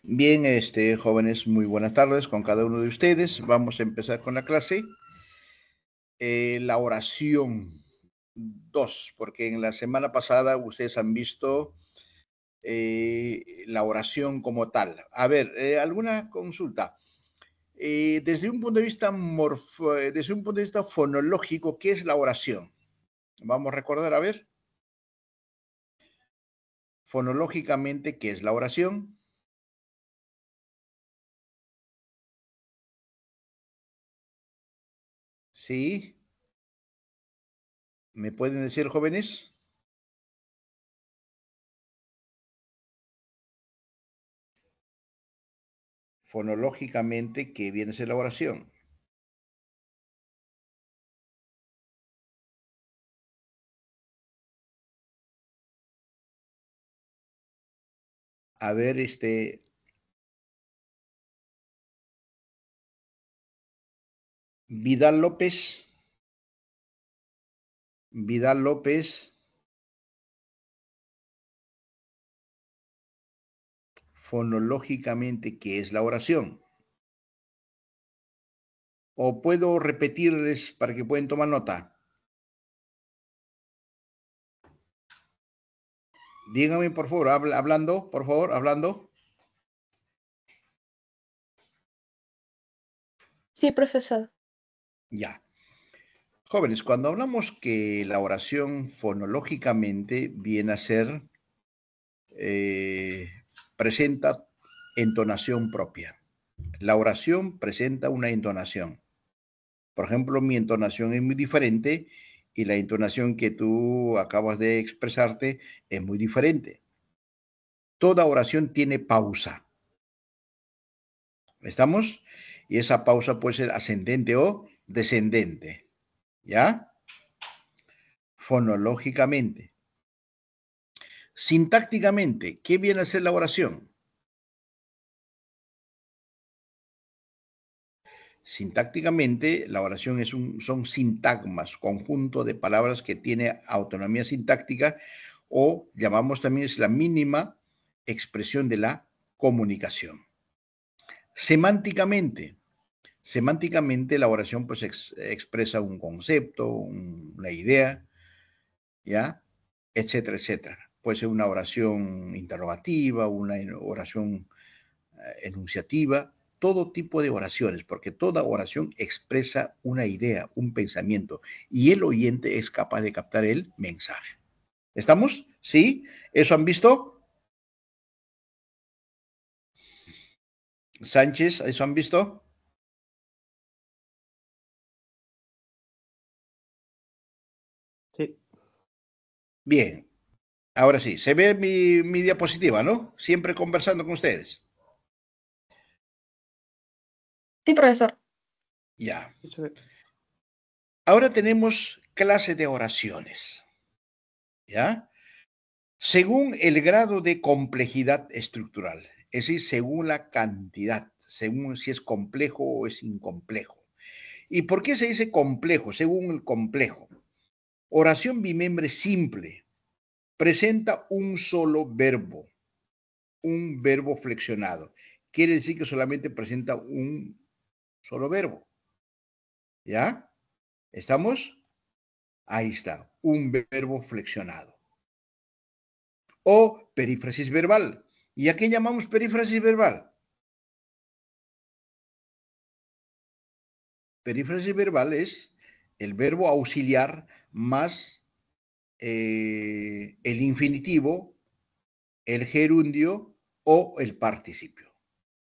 Bien, jóvenes, muy buenas tardes con cada uno de ustedes. Vamos a empezar con la clase. La oración 2, porque en la semana pasada ustedes han visto la oración como tal. A ver, ¿alguna consulta? Desde un punto de vista desde un punto de vista fonológico, ¿qué es la oración? Vamos a recordar, a ver, fonológicamente, ¿qué es la oración? ¿Sí? ¿Me pueden decir, jóvenes? Fonológicamente, ¿qué viene a ser la oración? A ver, Vidal López, Vidal López, fonológicamente, ¿qué es la oración? O puedo repetirles para que puedan tomar nota. Díganme, por favor, hablando, por favor, hablando. Sí, profesor. Ya. Jóvenes, cuando hablamos que la oración fonológicamente viene a ser, presenta entonación propia. La oración presenta una entonación. Por ejemplo, mi entonación es muy diferente y la entonación que tú acabas de expresarte es muy diferente. Toda oración tiene pausa. ¿Estamos? Y esa pausa puede ser ascendente o descendente. ¿Ya? Fonológicamente. Sintácticamente, ¿qué viene a ser la oración? Sintácticamente, la oración son sintagmas, conjunto de palabras que tiene autonomía sintáctica o llamamos también es la mínima expresión de la comunicación. Semánticamente, semánticamente la oración pues expresa un concepto, una idea, ¿ya? Etcétera, etcétera. Puede ser una oración interrogativa, una oración enunciativa, todo tipo de oraciones, porque toda oración expresa una idea, un pensamiento, y el oyente es capaz de captar el mensaje. ¿Estamos? ¿Sí? ¿Eso han visto? Sánchez, ¿eso han visto? Sí. Bien. Ahora sí, se ve mi diapositiva, ¿no? Siempre conversando con ustedes. Sí, profesor. Ya. Eso es. Ahora tenemos clase de oraciones. ¿Ya? Según el grado de complejidad estructural, es decir, según la cantidad, según si es complejo o es incomplejo. ¿Y por qué se dice complejo? Según el complejo. Oración bimembre simple presenta un verbo flexionado. Quiere decir que solamente presenta un solo verbo. ¿Ya? ¿Estamos? Ahí está, un verbo flexionado. O perífrasis verbal. ¿Y a qué llamamos perífrasis verbal? Perífrasis verbal es el verbo auxiliar más el infinitivo, el gerundio o el participio.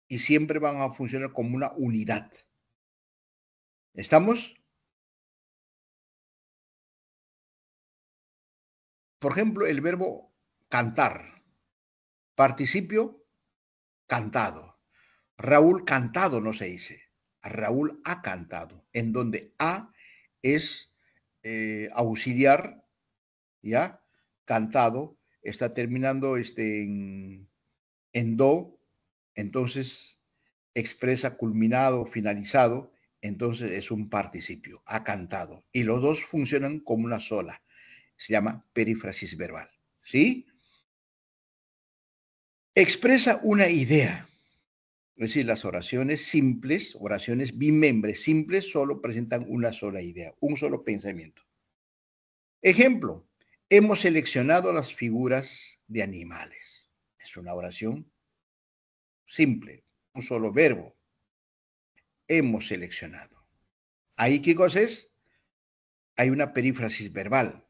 Y siempre van a funcionar como una unidad. ¿Estamos? Por ejemplo, el verbo cantar. Participio, cantado. Raúl cantado no se dice. Raúl ha cantado, en donde a es auxiliar, ¿ya? Cantado, está terminando en do, entonces expresa culminado, finalizado, entonces es un participio, ha cantado. Y los dos funcionan como una sola. Se llama perífrasis verbal. ¿Sí? Expresa una idea. Es decir, las oraciones simples, oraciones bimembres simples, solo presentan una sola idea, un solo pensamiento. Ejemplo, hemos seleccionado las figuras de animales. Es una oración simple, un solo verbo. Hemos seleccionado. ¿Ahí qué cosa es? Hay una perífrasis verbal.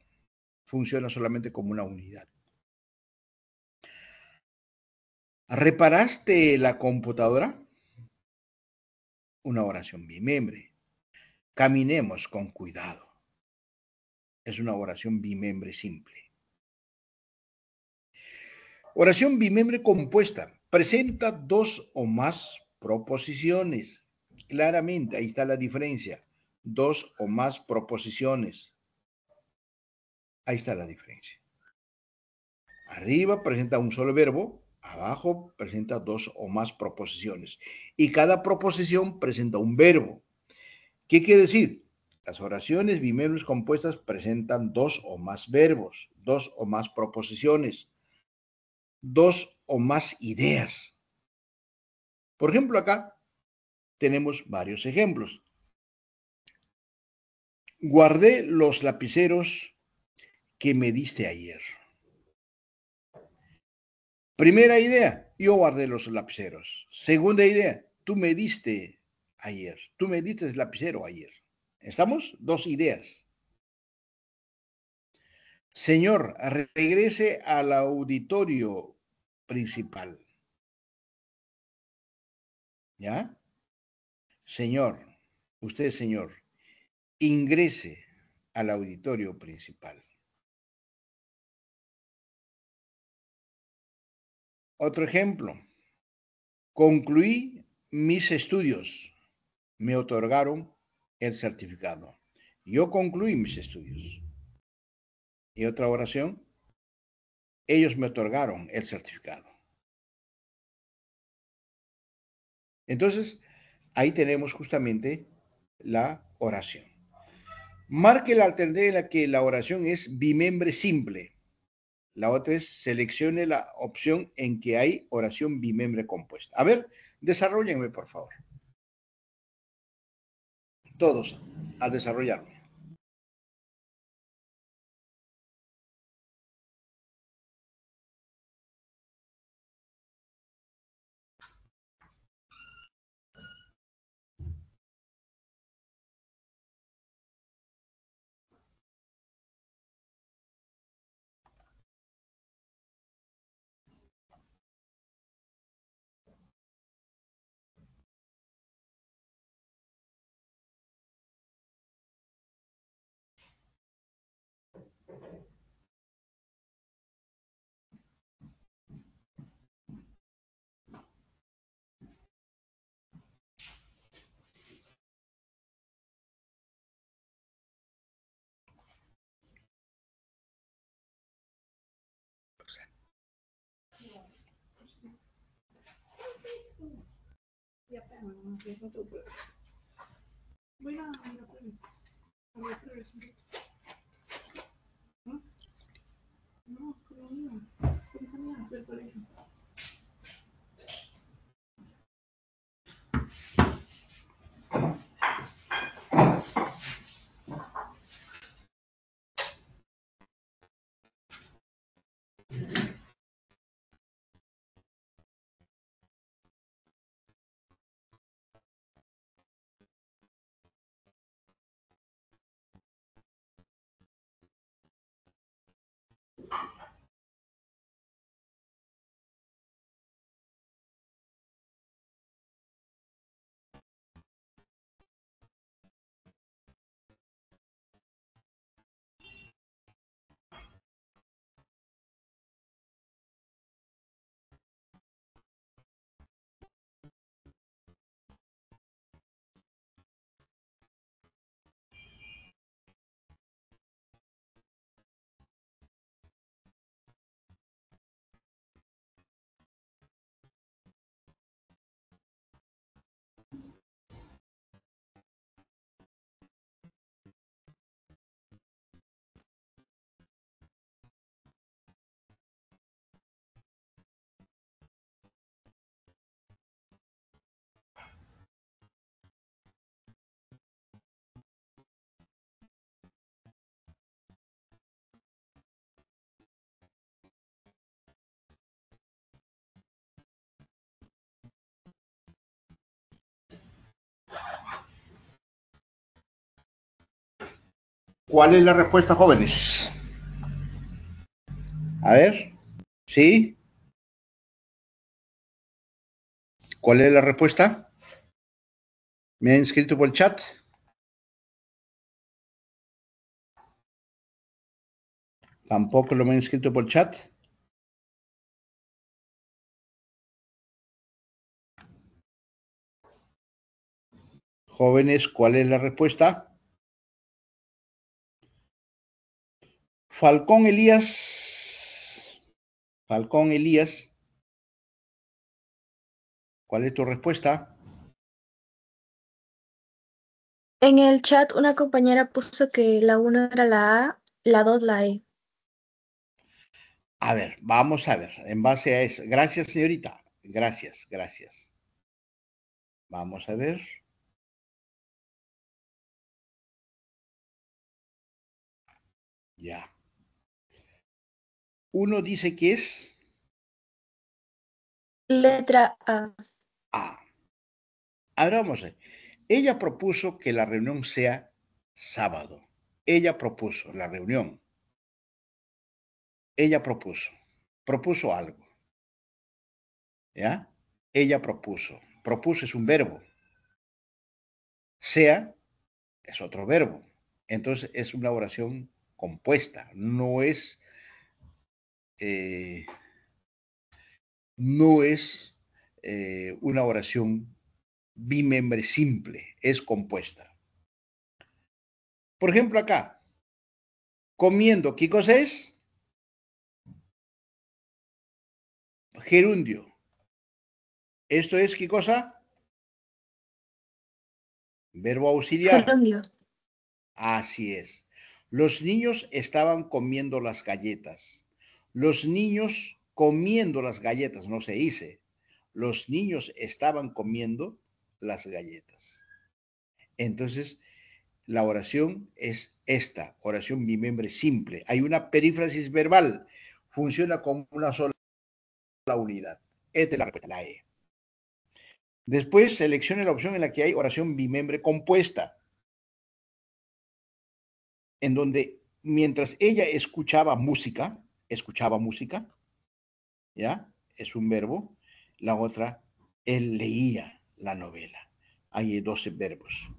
Funciona solamente como una unidad. ¿Reparaste la computadora? Una oración bimembre. Caminemos con cuidado. Es una oración bimembre simple. Oración bimembre compuesta. Presenta dos o más proposiciones. Claramente, ahí está la diferencia. Dos o más proposiciones. Ahí está la diferencia. Arriba presenta un solo verbo, abajo presenta dos o más proposiciones. Y cada proposición presenta un verbo. ¿Qué quiere decir? Las oraciones bimembres compuestas presentan dos o más verbos, dos o más proposiciones, dos o más ideas. Por ejemplo, acá tenemos varios ejemplos. Guardé los lapiceros que me diste ayer. Primera idea, yo guardé los lapiceros. Segunda idea, tú me diste ayer. Tú me diste el lapicero ayer. ¿Estamos? Dos ideas. Señor, regrese al auditorio principal. ¿Ya? Señor, usted, señor, ingrese al auditorio principal. Otro ejemplo. Concluí mis estudios. Me otorgaron el certificado. Yo concluí mis estudios. Y otra oración. Ellos me otorgaron el certificado. Entonces, ahí tenemos justamente la oración. Marque la alternativa en la que la oración es bimembre simple. La otra es seleccione la opción en que hay oración bimembre compuesta. A ver, desarrollenme, por favor. Todos a desarrollarme. ¿Cuál es la respuesta, jóvenes? A ver, ¿sí? ¿Cuál es la respuesta? ¿Me han escrito por el chat? Tampoco lo me han escrito por el chat. Jóvenes, ¿cuál es la respuesta? Falcón Elías. Falcón Elías. ¿Cuál es tu respuesta? En el chat una compañera puso que la 1 era la A, la 2 la E. A ver, vamos a ver, en base a eso. Gracias, señorita. Gracias, gracias. Vamos a ver. Ya. Uno dice que es Letra A. A. Ahora vamos a ver. Ella propuso que la reunión sea sábado. Ella propuso la reunión. Ella propuso algo. ¿Ya? Ella propuso. Propuso es un verbo. Sea es otro verbo. Entonces es una oración compuesta. Eh, no es una oración bimembre simple, es compuesta. Por ejemplo, acá, comiendo, ¿qué cosa es? Gerundio. ¿Esto es qué cosa? Verbo auxiliar. Gerundio. Así es. Los niños estaban comiendo las galletas. Los niños comiendo las galletas, no se dice. Los niños estaban comiendo las galletas. Entonces, la oración es esta, oración bimembre simple. Hay una perífrasis verbal, funciona como una sola unidad. Esta es la respuesta, la E. Después seleccione la opción en la que hay oración bimembre compuesta, en donde mientras ella escuchaba música, ¿ya? Es un verbo. La otra, él leía la novela. Hay 12 verbos.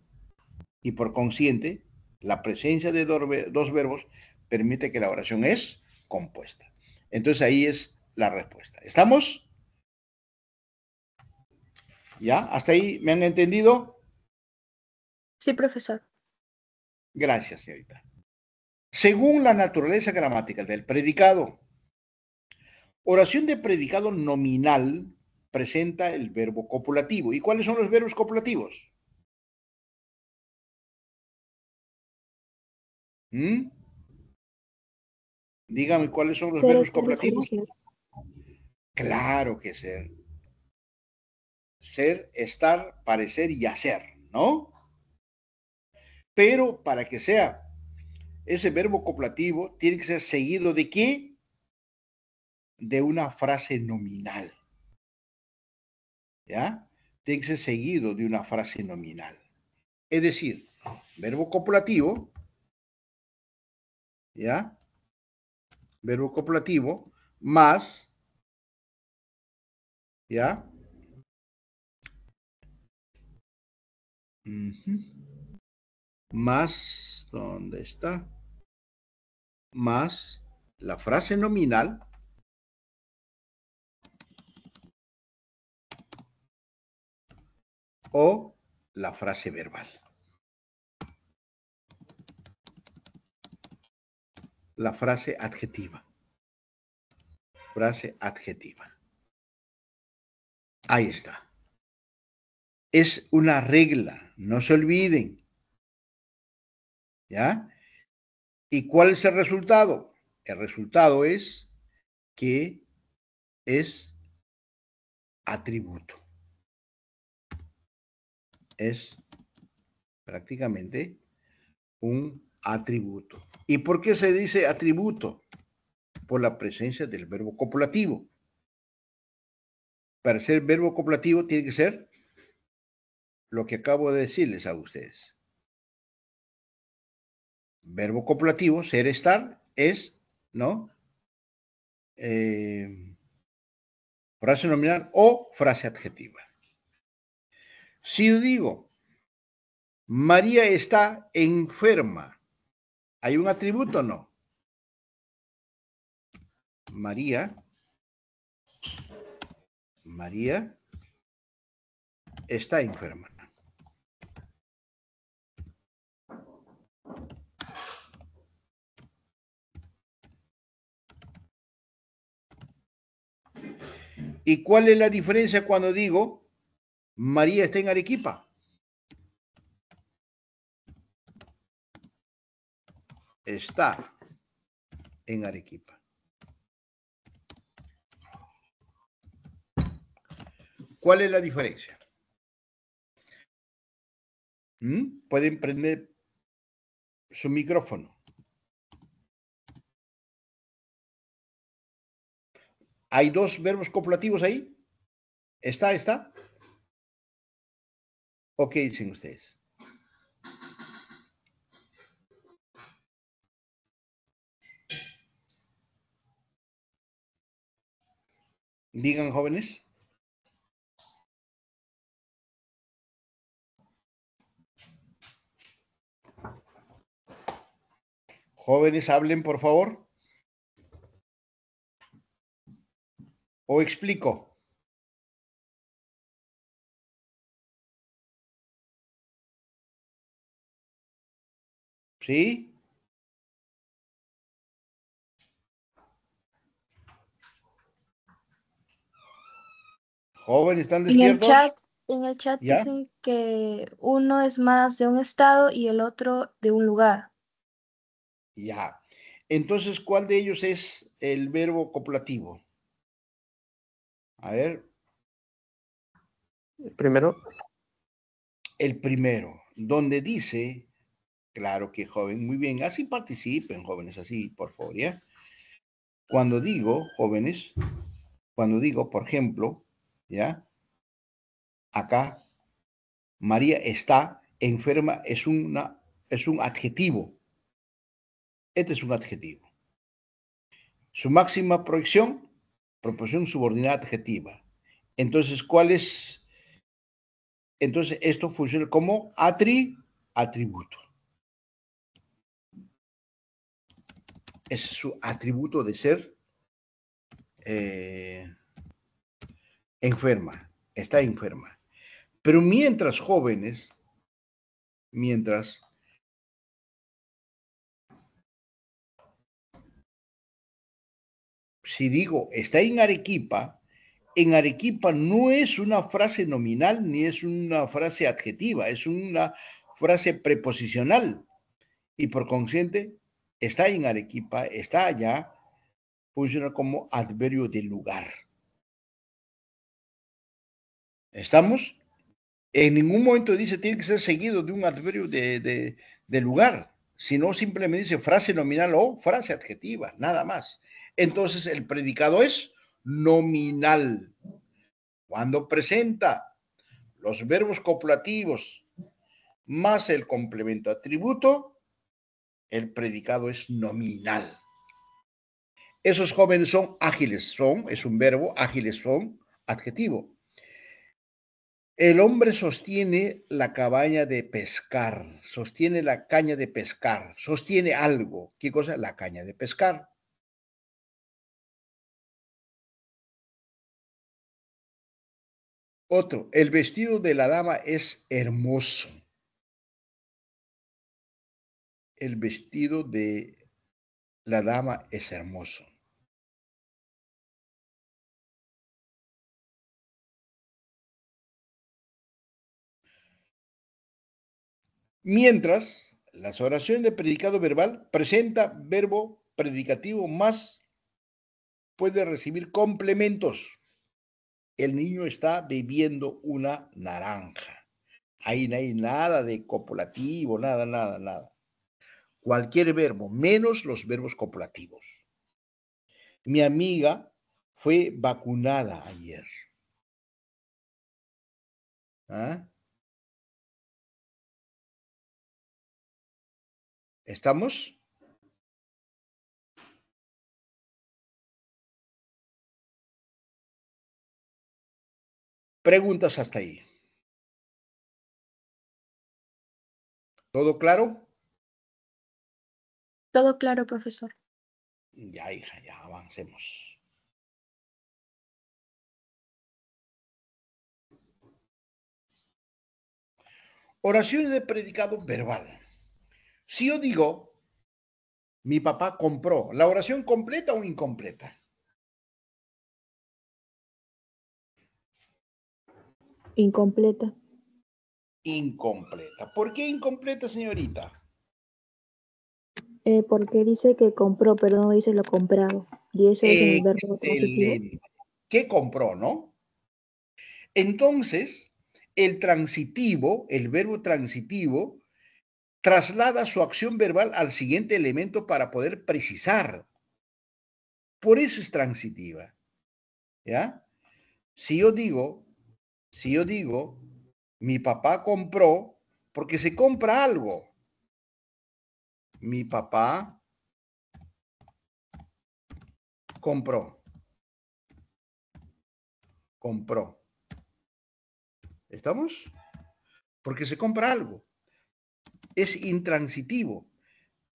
Y por consiguiente, la presencia de dos verbos permite que la oración es compuesta. Entonces ahí es la respuesta. ¿Estamos? ¿Ya? ¿Hasta ahí me han entendido? Sí, profesor. Gracias, señorita. Según la naturaleza gramática del predicado, oración de predicado nominal presenta el verbo copulativo. ¿Y cuáles son los verbos copulativos? ¿Mm? Dígame cuáles son los Ser, verbos estar, copulativos. ser. Claro que ser. Ser, estar, parecer y hacer, ¿no? Pero para que sea ese verbo copulativo, tiene que ser seguido de qué? De una frase nominal. ¿Ya? Tiene que ser seguido de una frase nominal. Es decir, verbo copulativo, ¿ya? Verbo copulativo más, ¿ya? Más, ¿dónde está? Más la frase nominal o la frase verbal. La frase adjetiva. Frase adjetiva. Ahí está. Es una regla, no se olviden. ¿Ya? ¿Y cuál es el resultado? El resultado es que es atributo. Es prácticamente un atributo. ¿Y por qué se dice atributo? Por la presencia del verbo copulativo. Para ser verbo copulativo tiene que ser lo que acabo de decirles a ustedes. Verbo copulativo, ser, estar, es, ¿no? Frase nominal o frase adjetiva. Si yo digo, María está enferma, ¿hay un atributo o no? María está enferma. ¿Y cuál es la diferencia cuando digo María está en Arequipa? Está en Arequipa. ¿Cuál es la diferencia? Pueden prender su micrófono. ¿Hay dos verbos copulativos ahí? ¿Está? ¿O qué dicen ustedes? Digan, jóvenes. Jóvenes, hablen, por favor. ¿O explico? ¿Sí? ¿Jóvenes están despiertos? En el chat ¿Ya? dicen que uno es más de un estado y el otro de un lugar. Ya. Entonces, ¿cuál de ellos es el verbo copulativo? A ver, Primero, el primero, donde dice, claro que joven, muy bien, así participen, jóvenes, así, por favor, ¿ya? Cuando digo, jóvenes, cuando digo, por ejemplo, ¿ya? Acá, María está enferma, es un adjetivo. Este es un adjetivo. Su máxima proyección, proporción subordinada adjetiva. Entonces, ¿cuál es? Entonces, esto funciona como atributo. Es su atributo de ser enferma, está enferma. Pero mientras jóvenes, si digo está en Arequipa no es una frase nominal ni es una frase adjetiva, es una frase preposicional. Y por consiguiente, está en Arequipa, está allá, funciona como adverbio de lugar. ¿Estamos? En ningún momento dice tiene que ser seguido de un adverbio de lugar, sino simplemente dice frase nominal o frase adjetiva, nada más. Entonces el predicado es nominal. Cuando presenta los verbos copulativos más el complemento atributo, el predicado es nominal. Esos jóvenes son ágiles, es un verbo, ágiles son, adjetivo. El hombre sostiene la cabaña de pescar, sostiene la caña de pescar, sostiene algo. ¿Qué cosa? La caña de pescar. Otro, el vestido de la dama es hermoso. El vestido de la dama es hermoso. Mientras, las oraciones de predicado verbal presenta verbo predicativo más puede recibir complementos. El niño está bebiendo una naranja. Ahí no hay nada de copulativo, nada. Cualquier verbo, menos los verbos copulativos. Mi amiga fue vacunada ayer. ¿Ah? ¿Estamos? Preguntas hasta ahí. ¿Todo claro? Todo claro, profesor. Ya, hija, ya avancemos. Oraciones de predicado verbal. Si yo digo, mi papá compró, ¿la oración completa o incompleta? Incompleta. Incompleta. ¿Por qué incompleta, señorita? Porque dice que compró, pero no dice lo comprado. Y eso es en el verbo transitivo. Excelente. ¿Qué compró, no? Entonces, el transitivo, el verbo transitivo, traslada su acción verbal al siguiente elemento para poder precisar. Por eso es transitiva. ¿Ya? Si yo digo, mi papá compró, porque se compra algo. Mi papá compró. ¿Estamos? Porque se compra algo. Es intransitivo.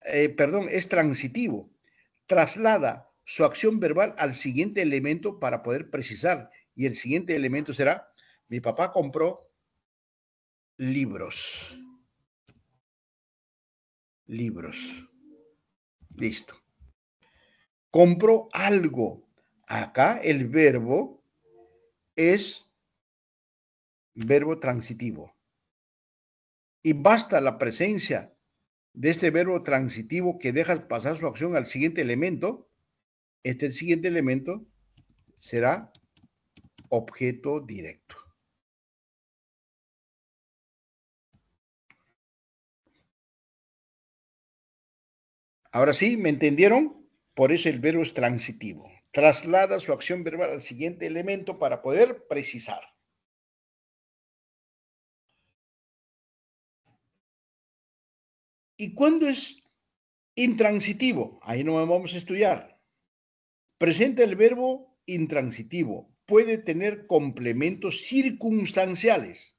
Es transitivo. Traslada su acción verbal al siguiente elemento para poder precisar. Y el siguiente elemento será, mi papá compró libros. Libros. Listo. Compró algo. Acá el verbo es verbo transitivo. Y basta la presencia de este verbo transitivo que deja pasar su acción al siguiente elemento. El siguiente elemento será objeto directo. Ahora sí, ¿me entendieron? Por eso el verbo es transitivo. Traslada su acción verbal al siguiente elemento para poder precisar. ¿Y cuándo es intransitivo? Ahí no vamos a estudiar. Presenta el verbo intransitivo. Puede tener complementos circunstanciales.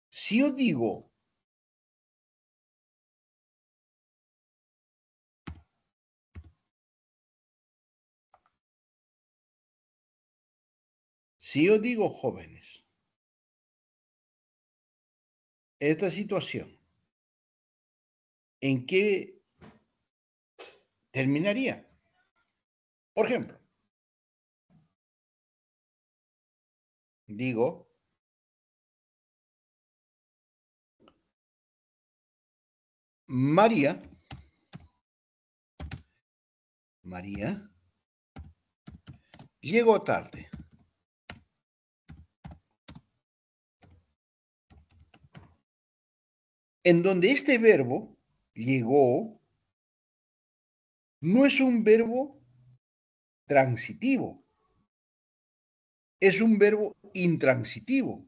Si yo digo, jóvenes, esta situación, ¿en qué terminaría? Por ejemplo, digo, María llegó tarde. En donde este verbo, llegó, no es un verbo transitivo, es un verbo intransitivo.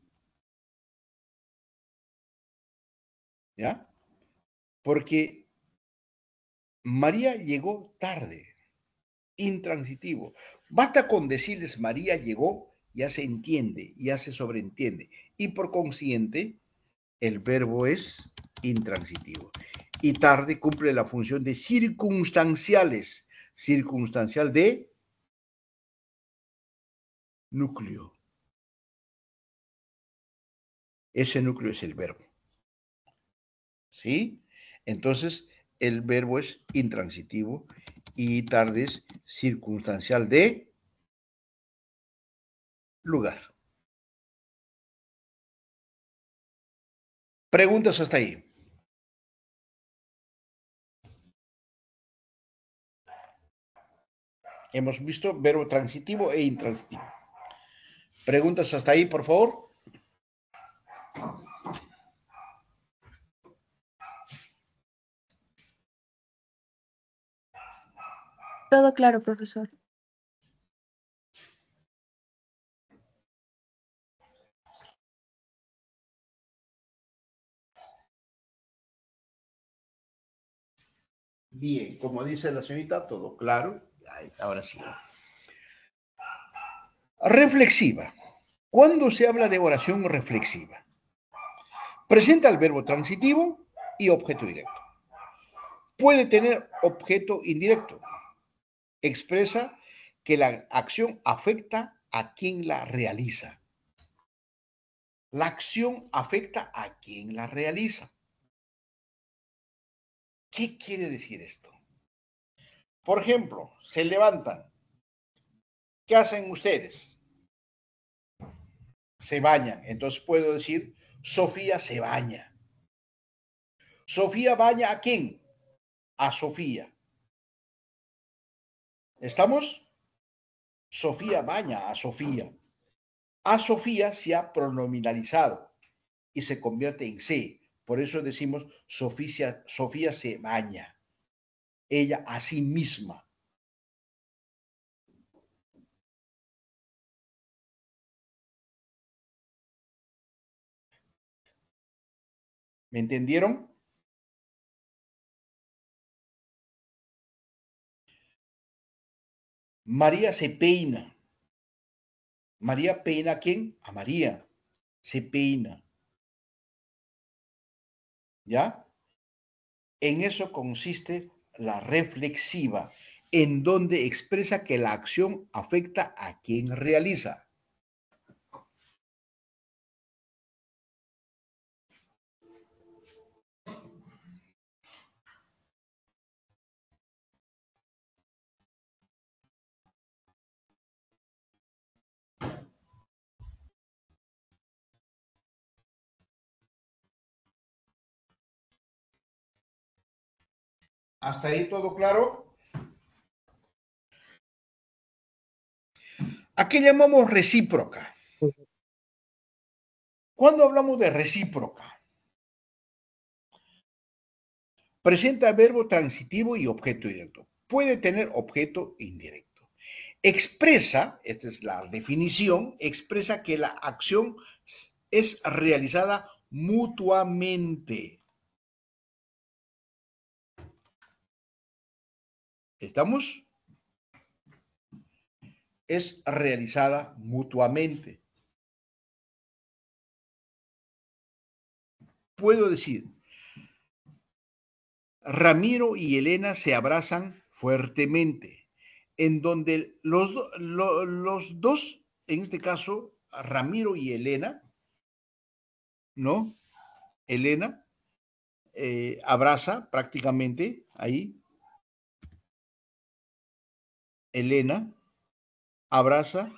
¿Ya? Porque María llegó tarde, intransitivo. Basta con decirles María llegó, ya se entiende, ya se sobreentiende. Y por consiguiente, el verbo es intransitivo. Y tarde cumple la función de circunstanciales, circunstancial de núcleo. Ese núcleo es el verbo. ¿Sí? Entonces, el verbo es intransitivo y tarde es circunstancial de lugar. Preguntas hasta ahí. Hemos visto verbo transitivo e intransitivo. Preguntas hasta ahí, por favor. Todo claro, profesor. Bien, como dice la señorita, todo claro. Ahora sí. Reflexiva. ¿Cuándo se habla de oración reflexiva? Presenta el verbo transitivo y objeto directo. Puede tener objeto indirecto. Expresa que la acción afecta a quien la realiza. La acción afecta a quien la realiza. ¿Qué quiere decir esto? Por ejemplo, se levantan. ¿Qué hacen ustedes? Se bañan. Entonces puedo decir, Sofía se baña. ¿Sofía baña a quién? A Sofía. ¿Estamos? Sofía baña a Sofía. A Sofía se ha pronominalizado y se convierte en se. Por eso decimos Sofía se baña. Ella a sí misma. ¿Me entendieron? María se peina. María peina a quién? A María. Se peina. ¿Ya? En eso consiste la reflexiva, en donde expresa que la acción afecta a quien realiza. ¿Hasta ahí todo claro? ¿A qué llamamos recíproca? Cuando hablamos de recíproca, presenta verbo transitivo y objeto directo. Puede tener objeto indirecto. Expresa, esta es la definición, expresa que la acción es realizada mutuamente. ¿Estamos? Es realizada mutuamente. Puedo decir, Ramiro y Elena se abrazan fuertemente, en donde los dos, en este caso, Ramiro y Elena, ¿no? Elena abraza prácticamente ahí, Elena abraza,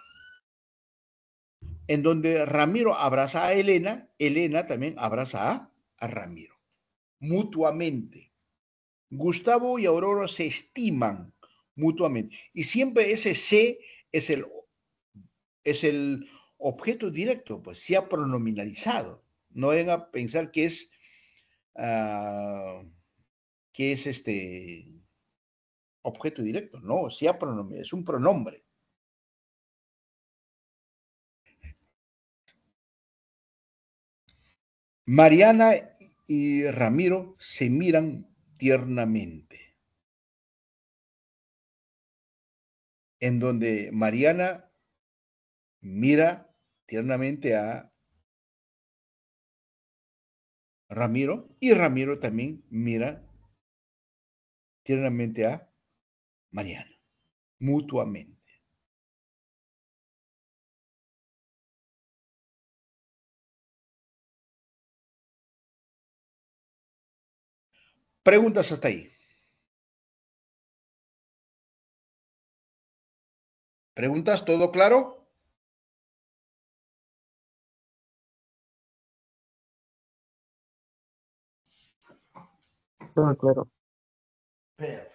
en donde Ramiro abraza a Elena, Elena también abraza a Ramiro, mutuamente. Gustavo y Aurora se estiman mutuamente. Y siempre ese se es el objeto directo, pues se ha pronominalizado. No vayan a pensar que es objeto directo. No, se ha pronominalizado, es un pronombre. Mariana y Ramiro se miran tiernamente. En donde Mariana mira tiernamente a Ramiro y Ramiro también mira tiernamente a Mariana, mutuamente. Preguntas hasta ahí. ¿Preguntas? ¿Todo claro? Todo claro. Perfecto.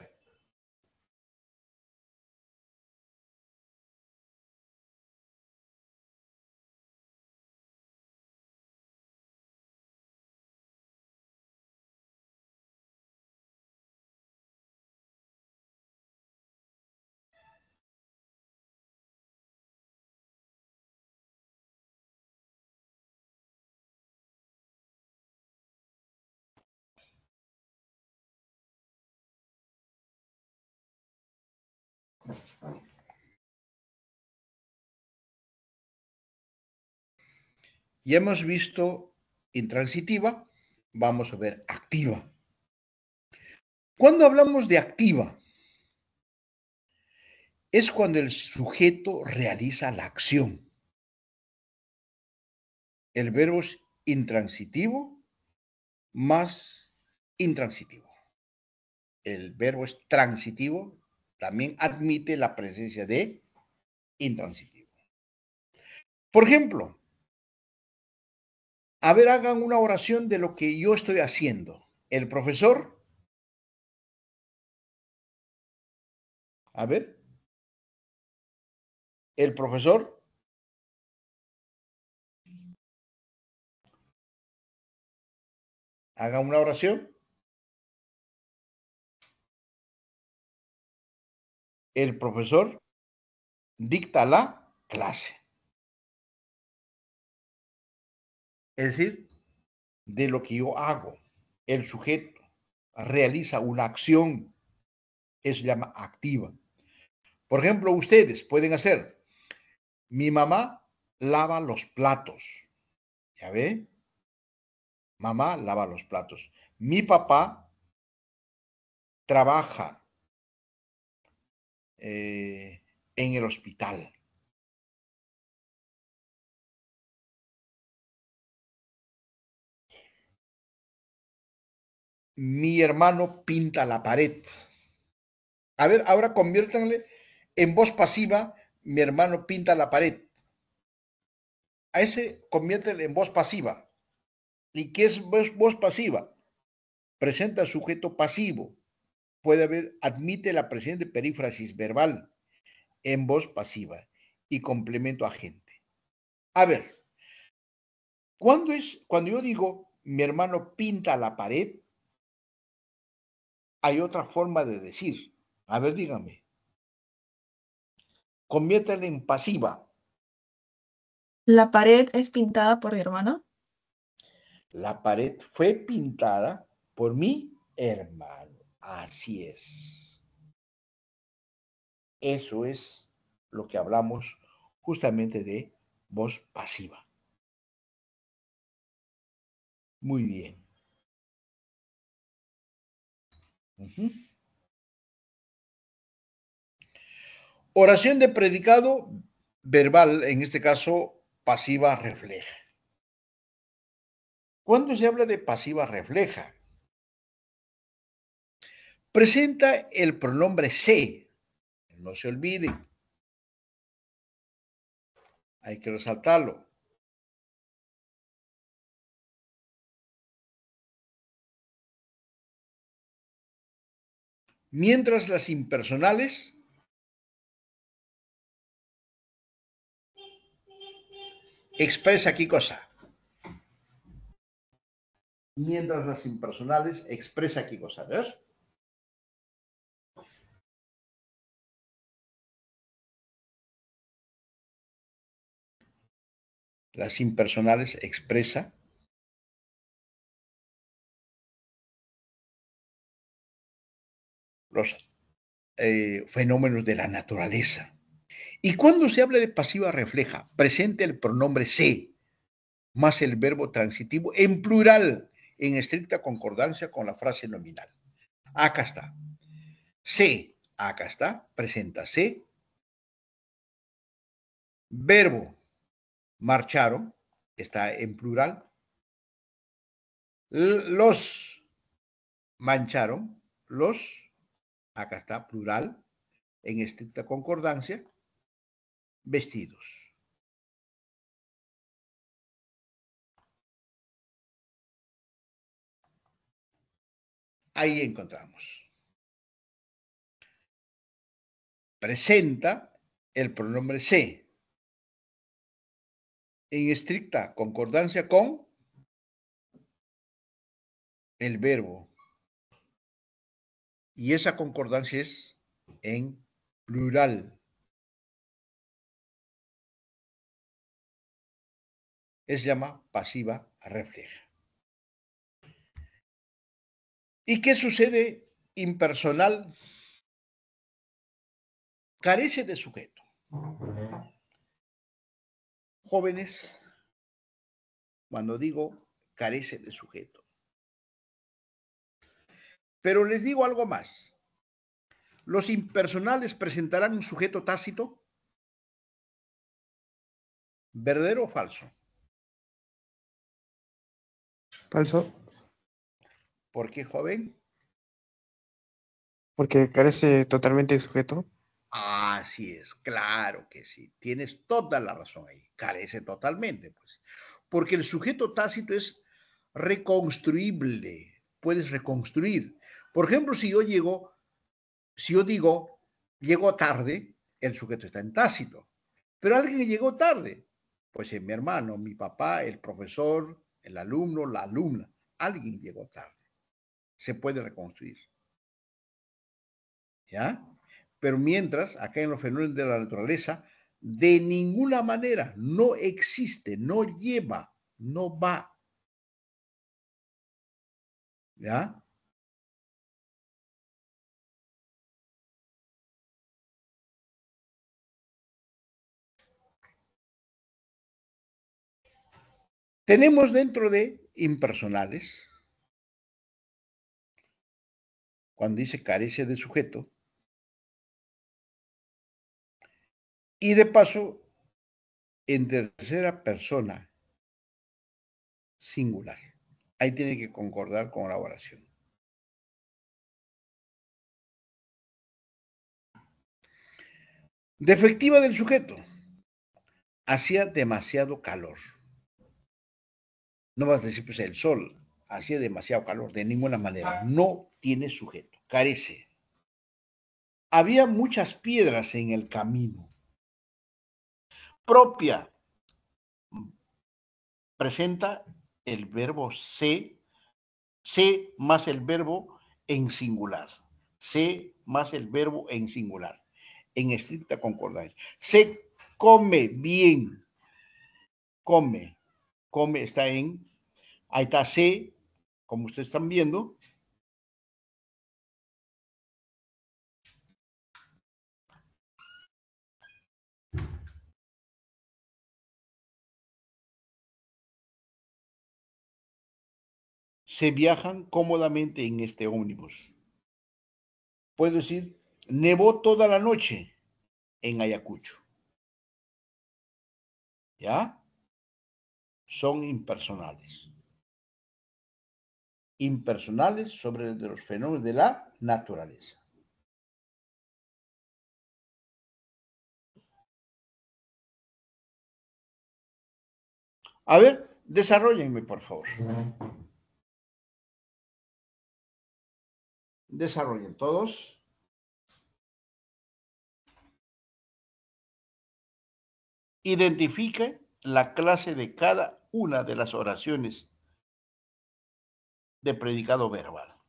Ya hemos visto intransitiva, vamos a ver activa. Cuando hablamos de activa, es cuando el sujeto realiza la acción. El verbo es intransitivo más intransitivo. El verbo es transitivo, también admite la presencia de intransitivo. Por ejemplo, a ver, hagan una oración de lo que yo estoy haciendo. El profesor, a ver, el profesor haga una oración. El profesor dicta la clase. Es decir, de lo que yo hago. El sujeto realiza una acción, eso se llama activa. Por ejemplo, ustedes pueden hacer, mi mamá lava los platos. ¿Ya ve? Mamá lava los platos. Mi papá trabaja en el hospital. Mi hermano pinta la pared. A ver, ahora conviértanle en voz pasiva, mi hermano pinta la pared. A ese conviértanle en voz pasiva. ¿Y qué es voz pasiva? Presenta sujeto pasivo. Puede haber, admite la presencia de perífrasis verbal en voz pasiva y complemento agente. A ver, cuando yo digo mi hermano pinta la pared, hay otra forma de decir. A ver, dígame. Conviértela en pasiva. ¿La pared es pintada por mi hermano? La pared fue pintada por mi hermano. Así es. Eso es lo que hablamos justamente de voz pasiva. Muy bien. Oración de predicado verbal, en este caso pasiva refleja. Cuando se habla de pasiva refleja, presenta el pronombre se. No se olviden. Hay que resaltarlo. Mientras las impersonales expresa qué cosa. Mientras las impersonales expresa qué cosa. ¿Ves? Las impersonales expresa los fenómenos de la naturaleza. Y cuando se habla de pasiva refleja, presenta el pronombre se más el verbo transitivo en plural, en estricta concordancia con la frase nominal. Acá está. Se, acá está, presenta se. Verbo, marcharon, está en plural. Los mancharon, los, acá está, plural, en estricta concordancia, vestidos. Ahí encontramos. Presenta el pronombre se en estricta concordancia con el verbo. Y esa concordancia es en plural. Se llama pasiva refleja. ¿Y qué sucede impersonal? Carece de sujeto. Jóvenes, cuando digo carece de sujeto. Pero les digo algo más. ¿Los impersonales presentarán un sujeto tácito? ¿Verdadero o falso? Falso, ¿Por qué, joven? porque carece totalmente de sujeto. Así es, claro que sí. Tienes toda la razón ahí. Carece totalmente, pues. Porque el sujeto tácito es reconstruible. Puedes reconstruir. Por ejemplo, si yo digo, llegó tarde, el sujeto está en tácito. Pero alguien llegó tarde. Pues mi hermano, mi papá, el profesor, el alumno, la alumna. Alguien llegó tarde. Se puede reconstruir. ¿Ya? Pero mientras, acá en los fenómenos de la naturaleza, de ninguna manera no existe, no lleva, no va. ¿Ya? Tenemos dentro de impersonales, cuando dice carece de sujeto, y de paso, en tercera persona singular. Ahí tiene que concordar con la oración. Defectiva del sujeto. Hacía demasiado calor. No vas a decir, pues el sol hacía demasiado calor, de ninguna manera. No tiene sujeto, carece. Había muchas piedras en el camino. Propia. Presenta el verbo se más el verbo en singular. Se más el verbo en singular. En estricta concordancia. Se come bien. Come. Come está en. Ahí está se, como ustedes están viendo. Se viajan cómodamente en este ómnibus. Puedo decir, nevó toda la noche en Ayacucho. ¿Ya? Son impersonales. Impersonales sobre los fenómenos de la naturaleza. A ver, desarrollenme, por favor. Desarrollen todos. Identifique la clase de cada una de las oraciones de predicado verbal.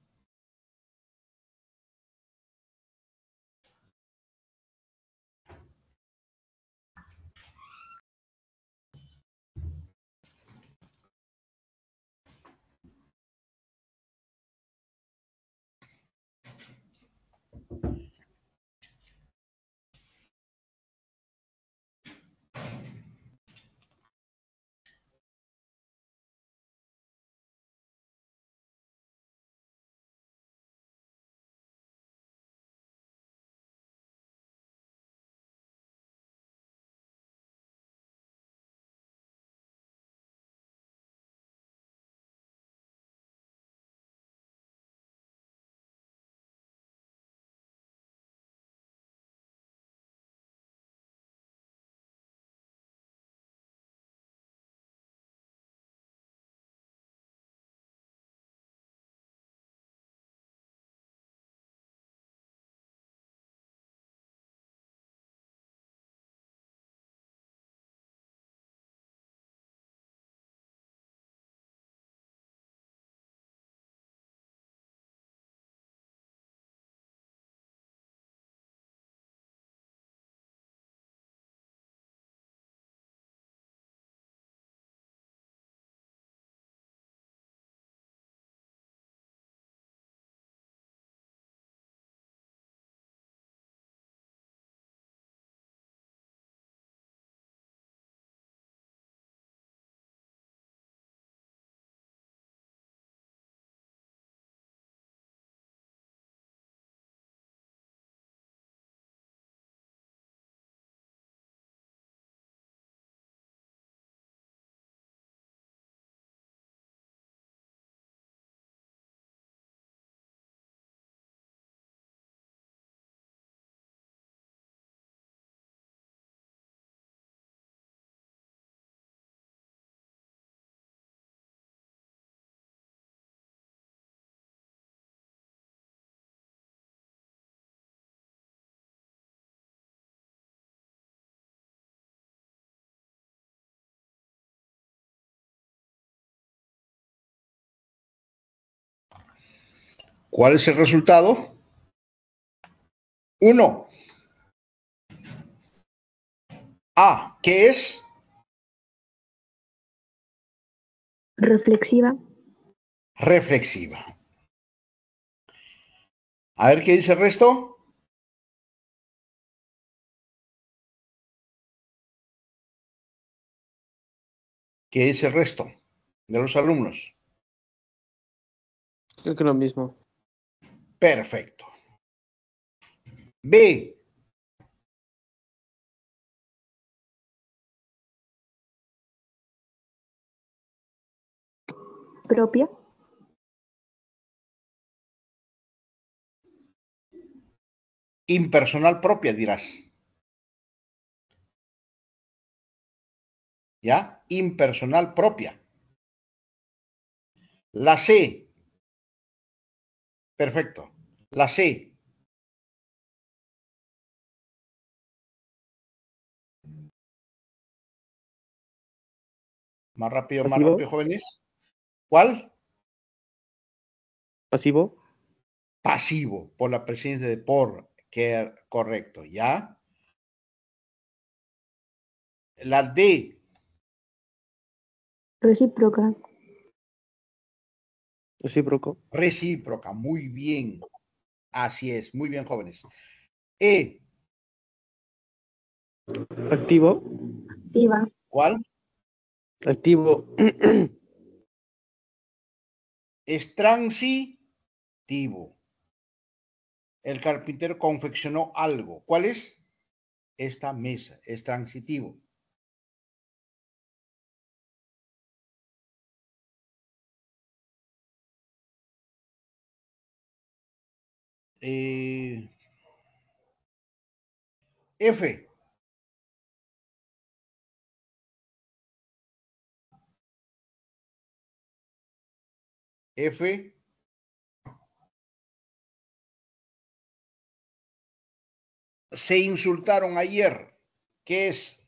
¿Cuál es el resultado? 1. A, ¿qué es? Reflexiva. Reflexiva. A ver qué dice el resto. ¿Qué dice el resto de los alumnos? Creo que lo mismo. Perfecto. B. Propia. Impersonal propia, dirás. ¿Ya? Impersonal propia. La C. Perfecto. La C. Más rápido, ¿Pasivo? jóvenes. ¿Cuál? ¿Pasivo? Pasivo, por la presencia de por, que correcto, ¿ya? La D. Recíproca. Recíproco. Recíproca, muy bien. Así es, muy bien, jóvenes. E. Activo. Activa. ¿Cuál? Activo. Es transitivo. El carpintero confeccionó algo. ¿Cuál es? Esta mesa. Es transitivo. F. F. Se insultaron ayer. ¿Qué es?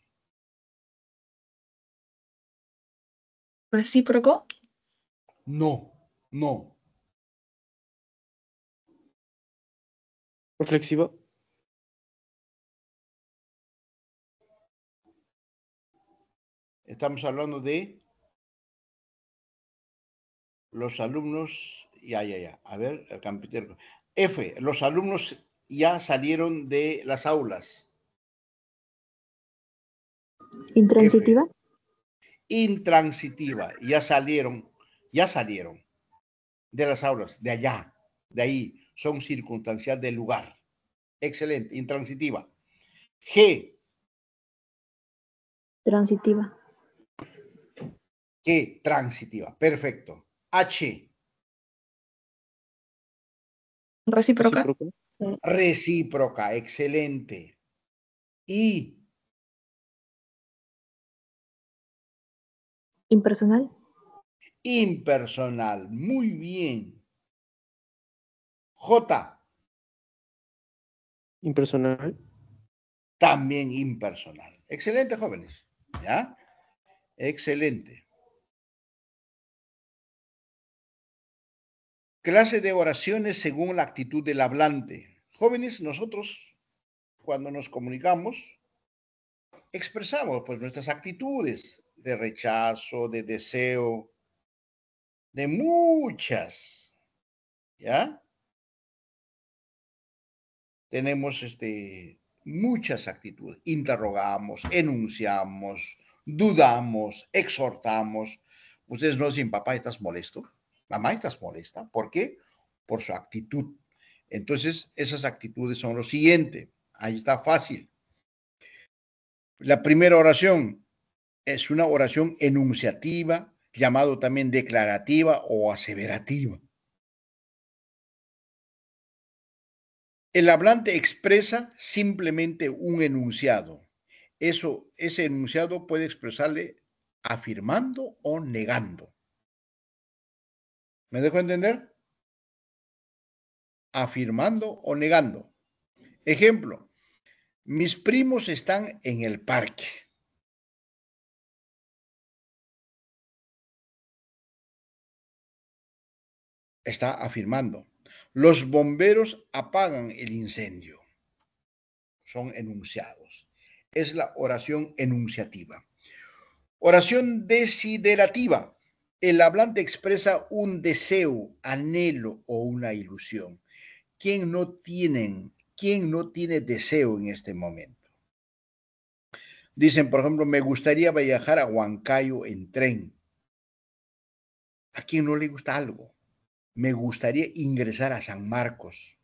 Recíproco. No, no. Reflexivo. Estamos hablando de los alumnos. Ya. A ver, el carpintero. F. Los alumnos ya salieron de las aulas. F. Intransitiva. Intransitiva. Ya salieron de las aulas, de allá, de ahí. Son circunstancial del lugar. Excelente, intransitiva. G. Transitiva. G. Transitiva. Perfecto. H. Recíproca. Recíproco. Recíproca. Excelente. I. Impersonal. Impersonal. Muy bien. J. Impersonal. También impersonal. Excelente, jóvenes. ¿Ya? Excelente. Clase de oraciones según la actitud del hablante. Jóvenes, nosotros cuando nos comunicamos expresamos pues nuestras actitudes de rechazo, de deseo, de muchas, ¿ya? Tenemos muchas actitudes. Interrogamos, enunciamos, dudamos, exhortamos. Ustedes no dicen, papá, ¿estás molesto? Mamá, ¿estás molesta? ¿Por qué? Por su actitud. Entonces, esas actitudes son lo siguiente. Ahí está fácil. La primera oración es una oración enunciativa, llamado también declarativa o aseverativa. El hablante expresa simplemente un enunciado. Ese enunciado puede expresarle afirmando o negando. ¿Me dejo entender? Afirmando o negando. Ejemplo, mis primos están en el parque. Está afirmando. Los bomberos apagan el incendio. Son enunciados. Es la oración enunciativa. Oración desiderativa. El hablante expresa un deseo, anhelo o una ilusión. ¿Quién no tiene deseo en este momento? Dicen, por ejemplo, me gustaría viajar a Huancayo en tren. ¿A quién no le gusta algo? Me gustaría ingresar a San Marcos.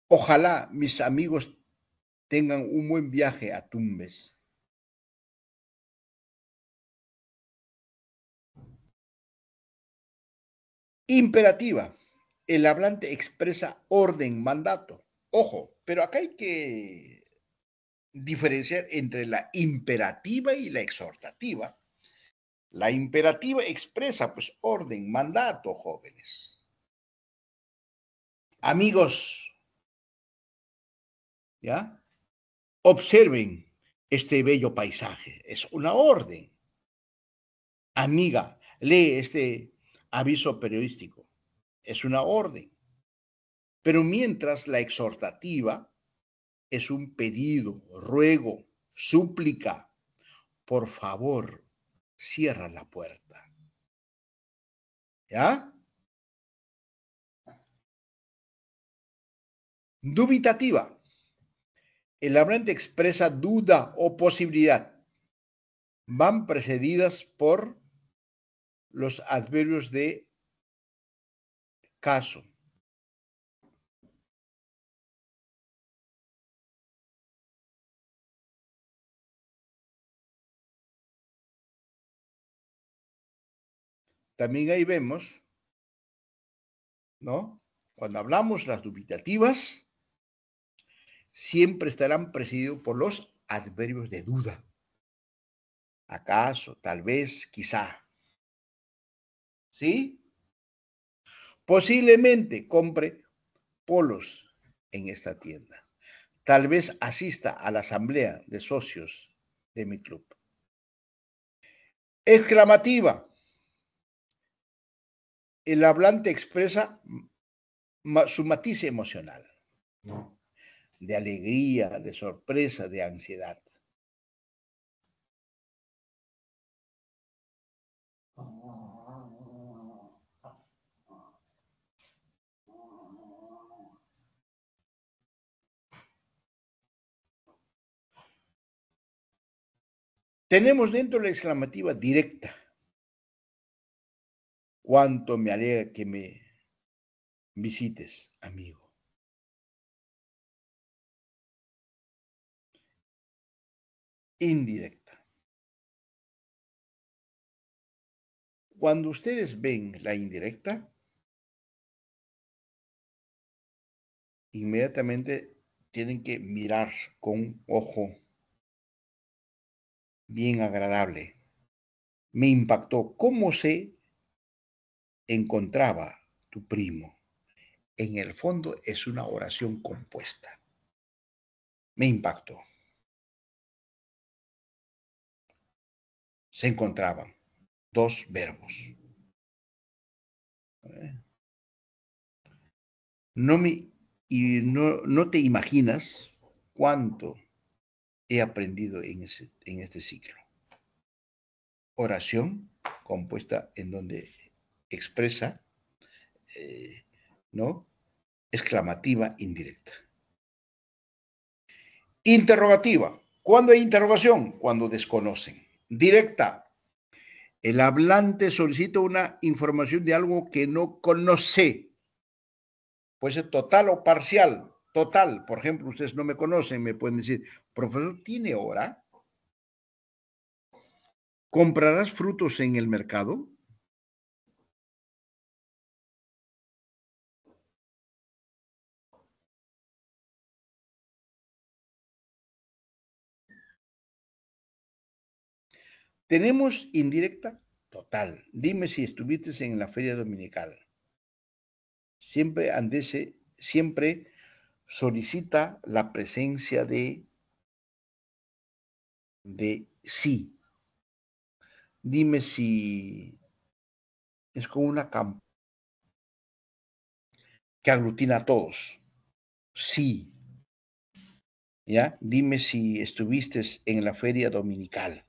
Ojalá mis amigos tengan un buen viaje a Tumbes. Imperativa. El hablante expresa orden, mandato. Ojo, pero acá hay que diferenciar entre la imperativa y la exhortativa. La imperativa expresa, pues, orden, mandato, jóvenes. Amigos, ¿ya? Observen este bello paisaje. Es una orden. Amiga, lee este aviso periodístico. Es una orden. Pero mientras la exhortativa es un pedido, ruego, súplica. Por favor, cierra la puerta. ¿Ya? Dubitativa. El hablante expresa duda o posibilidad. Van precedidas por los adverbios de caso. También ahí vemos, ¿no? Cuando hablamos las dubitativas, siempre estarán precedidos por los adverbios de duda. ¿Acaso? Tal vez, quizá. ¿Sí? Posiblemente compre polos en esta tienda. Tal vez asista a la asamblea de socios de mi club. Exclamativa. El hablante expresa su matiz emocional, de alegría, de sorpresa, de ansiedad. Tenemos dentro la exclamativa directa. Cuánto me alegra que me visites, amigo. Indirecta. Cuando ustedes ven la indirecta, inmediatamente tienen que mirar con un ojo bien agradable. Me impactó cómo se encontraba tu primo. En el fondo es una oración compuesta. Me impactó. Se encontraban dos verbos. No te imaginas cuánto he aprendido en este ciclo. Oración compuesta en donde expresa, ¿no? Exclamativa indirecta. Interrogativa. ¿Cuándo hay interrogación? Cuando desconocen. Directa. El hablante solicita una información de algo que no conoce. Puede ser total o parcial. Total. Por ejemplo, ustedes no me conocen, me pueden decir, profesor, ¿tiene hora? ¿Comprarás frutos en el mercado? Tenemos indirecta total. Dime si estuviste en la feria dominical. Siempre solicita la presencia de de sí. Dime si es como una campaña que aglutina a todos. Sí. ¿Ya? Dime si estuviste en la feria dominical.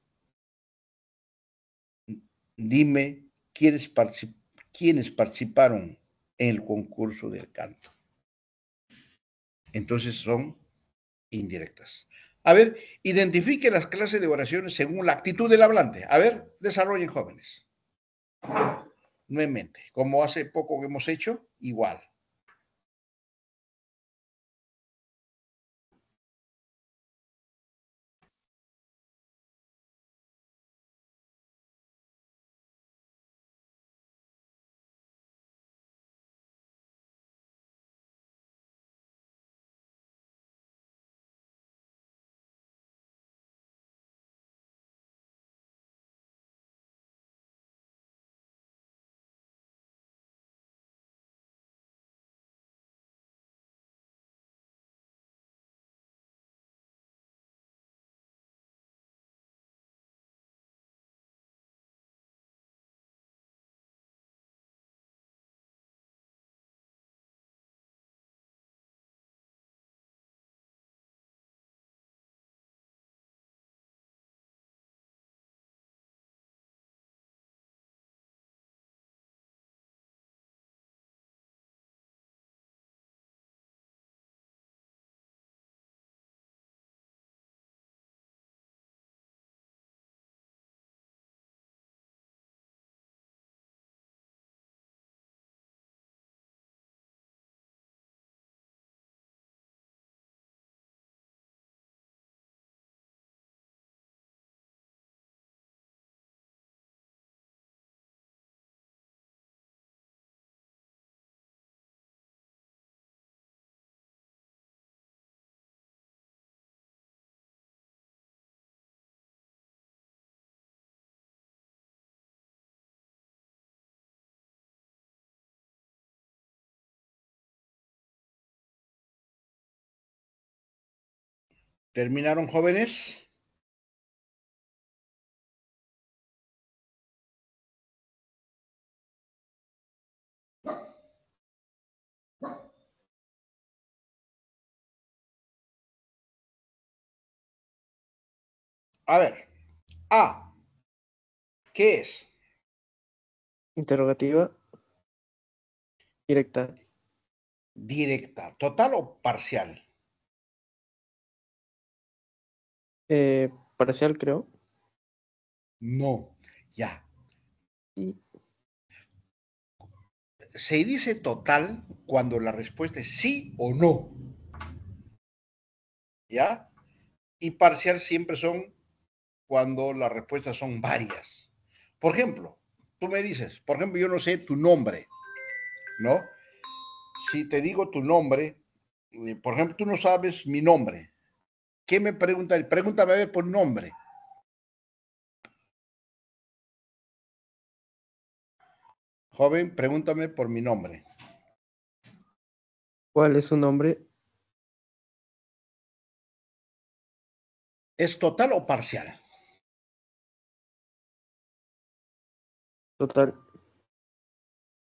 Dime quiénes participaron en el concurso del canto. Entonces son indirectas. A ver, identifique las clases de oraciones según la actitud del hablante. A ver, desarrollen, jóvenes. Nuevamente, como hace poco que hemos hecho, igual. ¿Terminaron, jóvenes? A ver, A, ¿qué es? Interrogativa. Directa. Directa, total o parcial. Parcial, creo. No, ya. Y Se dice total cuando la respuesta es sí o no. ¿Ya? Y parcial siempre son cuando las respuestas son varias. Por ejemplo, tú me dices, por ejemplo, yo no sé tu nombre, ¿no? Si te digo tu nombre, por ejemplo, tú no sabes mi nombre. ¿Qué me preguntas? Pregúntame a ver por nombre. Joven, pregúntame por mi nombre. ¿cuál es su nombre? ¿Es total o parcial? Total.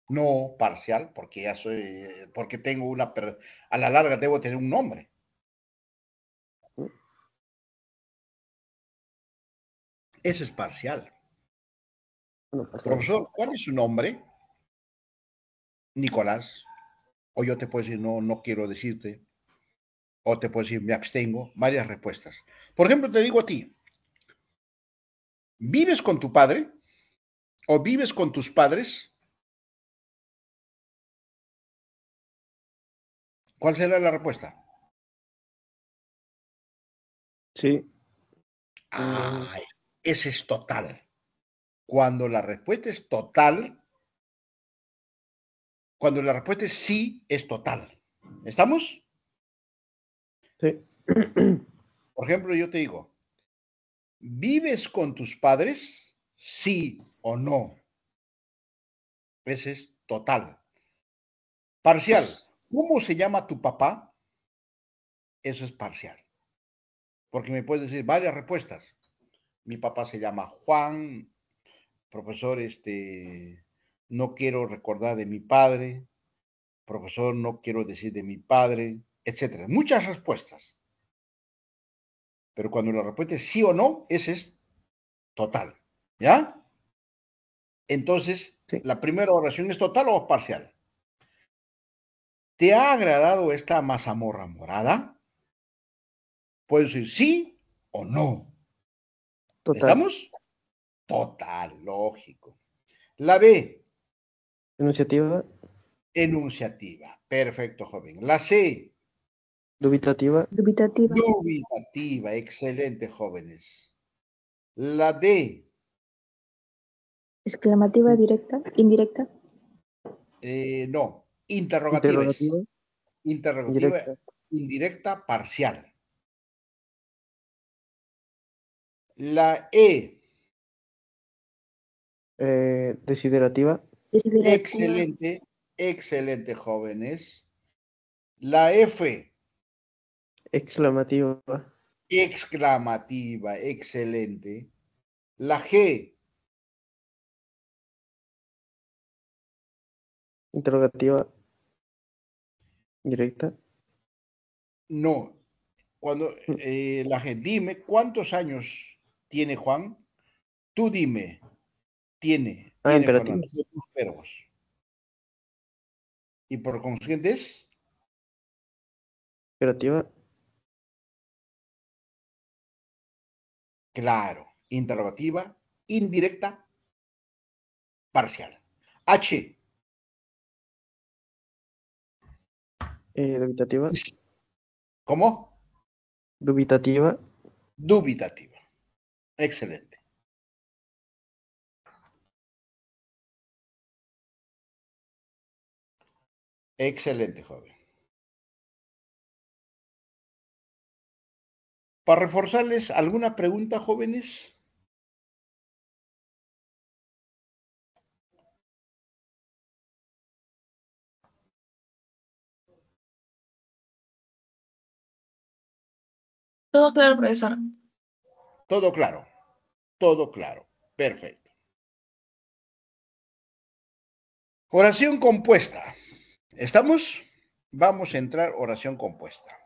No parcial, porque ya porque tengo a la larga debo tener un nombre. Ese es parcial. No, parcial. Profesor, ¿cuál es su nombre? Nicolás. O yo te puedo decir, no, no quiero decirte. O te puedo decir, me abstengo. Varias respuestas. Por ejemplo, te digo a ti, ¿vives con tu padre? ¿O vives con tus padres? ¿Cuál será la respuesta? Sí. Ah, ese es total. Cuando la respuesta es total, cuando la respuesta es sí, es total. ¿Estamos? Sí. Por ejemplo, yo te digo, ¿vives con tus padres? Sí o no. Ese es total. Parcial. ¿Cómo se llama tu papá? Eso es parcial. Porque me puedes decir varias respuestas. Mi papá se llama Juan. Profesor, no quiero recordar de mi padre. Profesor, no quiero decir de mi padre, etcétera. Muchas respuestas. Pero cuando la respuesta es sí o no, ese es total. ¿Ya? Entonces, Sí. la primera oración es total o parcial. ¿Te ha agradado esta mazamorra morada? Puedes decir sí o no. Total. ¿Estamos? Total, lógico. La B, Enunciativa. enunciativa. Perfecto, joven. La C, Dubitativa. Dubitativa. dubitativa. Excelente, jóvenes. La D, Exclamativa directa. Indirecta. no, interrogativa es. Interrogativa. Interrogativa Indirecta. indirecta parcial. La E, Desiderativa. Desiderativa. excelente, excelente, jóvenes. La F, Exclamativa. exclamativa, excelente. La G, Interrogativa. Directa. no. Cuando la G, dime, ¿cuántos años tiene Juan? Tú dime, tiene Imperativa. Fernando, son tus verbos. Y por consiguiente es, Imperativa. claro, interrogativa, indirecta, parcial. H, Dubitativa. ¿cómo? Dubitativa. Dubitativa. Excelente. Excelente, joven. Para reforzarles, ¿alguna pregunta, jóvenes? Todo claro, profesor. Todo claro. Todo claro. Perfecto. Oración compuesta. ¿Estamos? Vamos a entrar oración compuesta.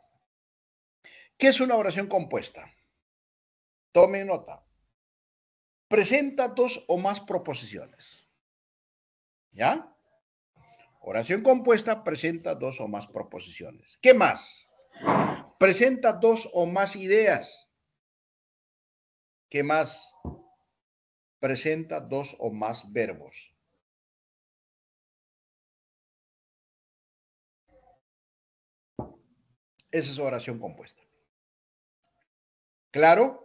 ¿Qué es una oración compuesta? Tome nota. Presenta dos o más proposiciones. ¿Ya? Oración compuesta presenta dos o más proposiciones. ¿Qué más? Presenta dos o más ideas. ¿Qué más? Presenta dos o más verbos. Esa es oración compuesta. ¿Claro?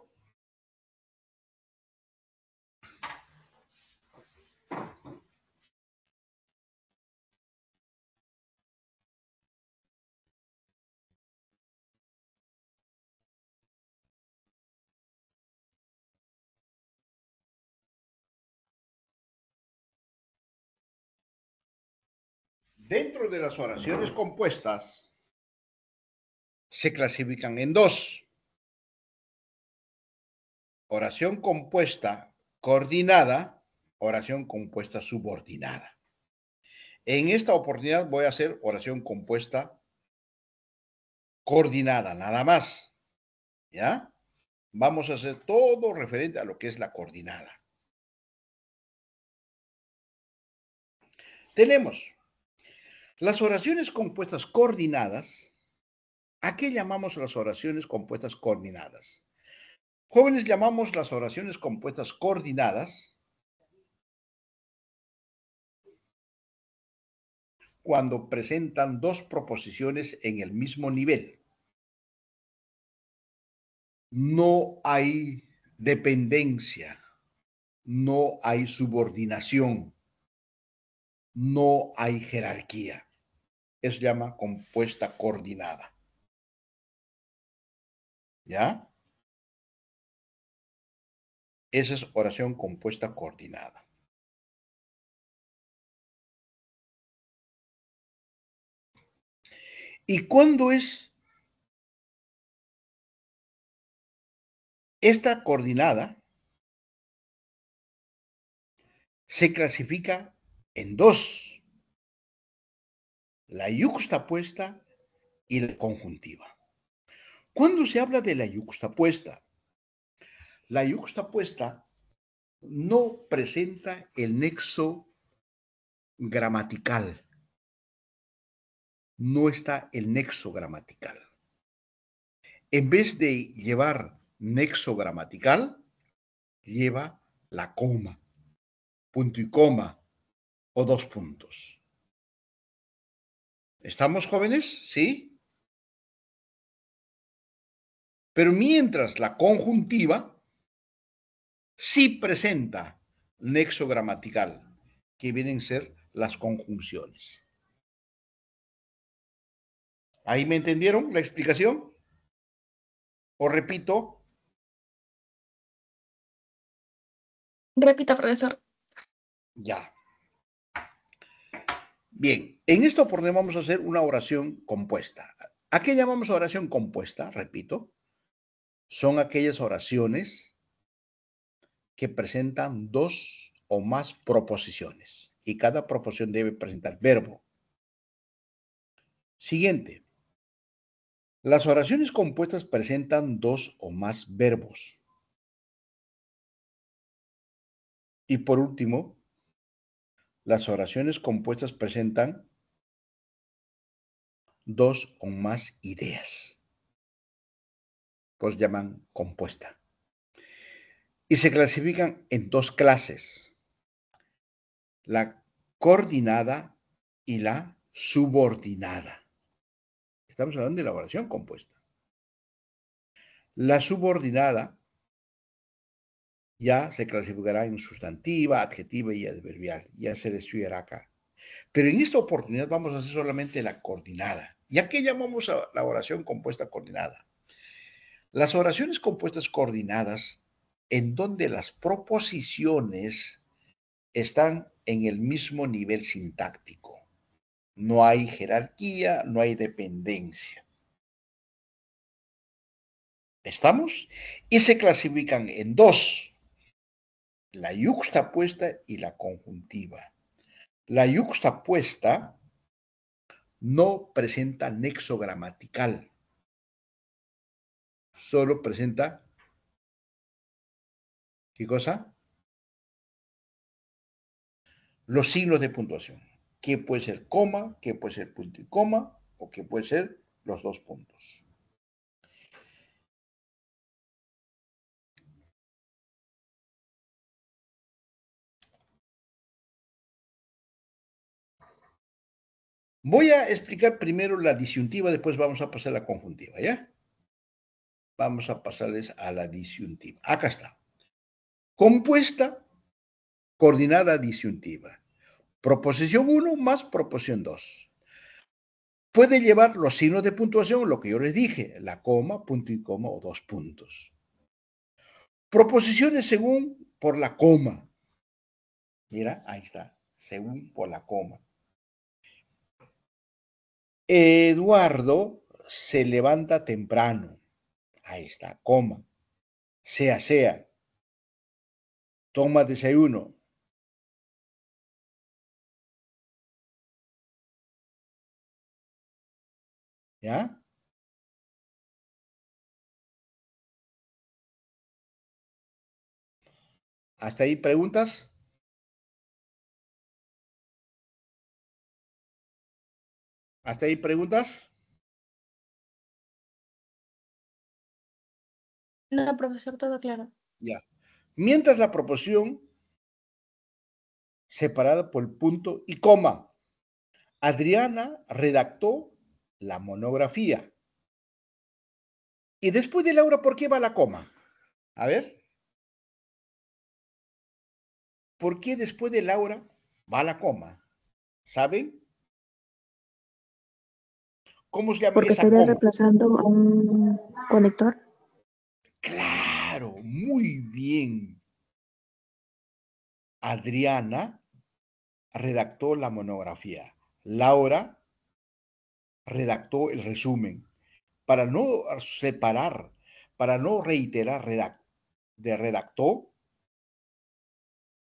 Dentro de las oraciones compuestas se clasifican en dos. Oración compuesta coordinada, oración compuesta subordinada. En esta oportunidad voy a hacer oración compuesta coordinada, nada más. ¿Ya? Vamos a hacer todo referente a lo que es la coordinada. Tenemos las oraciones compuestas coordinadas. ¿A qué llamamos las oraciones compuestas coordinadas? Jóvenes, llamamos las oraciones compuestas coordinadas cuando presentan dos proposiciones en el mismo nivel. No hay dependencia, no hay subordinación, no hay jerarquía. Eso se llama compuesta coordinada. ¿Ya? Esa es oración compuesta coordinada. ¿Y cuándo es esta coordinada? se clasifica en dos: la yuxtapuesta y la conjuntiva. Cuando se habla de la yuxtapuesta no presenta el nexo gramatical. No está el nexo gramatical. En vez de llevar nexo gramatical, lleva la coma, punto y coma o dos puntos. ¿Estamos, jóvenes? ¿Sí? Pero mientras la conjuntiva sí presenta nexo gramatical, que vienen a ser las conjunciones. ¿Ahí me entendieron la explicación? ¿O repito? Repita, profesor. Ya. Bien, en esta oportunidad vamos a hacer una oración compuesta. ¿A qué llamamos oración compuesta? Repito, son aquellas oraciones que presentan dos o más proposiciones y cada proposición debe presentar verbo. Siguiente. Las oraciones compuestas presentan dos o más verbos. Y por último, las oraciones compuestas presentan dos o más ideas. Pues llaman compuesta. Y se clasifican en dos clases: la coordinada y la subordinada. Estamos hablando de la oración compuesta. La subordinada ya se clasificará en sustantiva, adjetiva y adverbial. Ya se le estudiará acá. Pero en esta oportunidad vamos a hacer solamente la coordinada. ¿Y a qué llamamos a la oración compuesta coordinada? Las oraciones compuestas coordinadas, en donde las proposiciones están en el mismo nivel sintáctico. No hay jerarquía, no hay dependencia. ¿Estamos? Y se clasifican en dos: la yuxtapuesta y la conjuntiva. La yuxtapuesta no presenta nexo gramatical, solo presenta, ¿qué cosa? Los signos de puntuación, que puede ser coma, que puede ser punto y coma, o que puede ser los dos puntos. Voy a explicar primero la disyuntiva, después vamos a pasar a la conjuntiva, ¿ya? Vamos a pasarles a la disyuntiva. Acá está. Compuesta, coordinada, disyuntiva. Proposición 1 más proposición 2. Puede llevar los signos de puntuación, lo que yo les dije, la coma, punto y coma o dos puntos. Proposiciones según por la coma. Mira, ahí está, según por la coma. Eduardo se levanta temprano. Ahí está, coma. Sea. Toma desayuno. ¿Ya? ¿Hasta ahí preguntas? ¿Hasta ahí preguntas? No, profesor, todo claro. Ya. Mientras la proposición separada por el punto y coma. Adriana redactó la monografía. Y después de Laura, ¿por qué va la coma? A ver. ¿Por qué después de Laura va la coma? ¿Saben? ¿Cómo se llama Porque esa estaría coma? reemplazando a un conector. Claro, muy bien. Adriana redactó la monografía. Laura redactó el resumen. Para no separar, para no reiterar de redactó,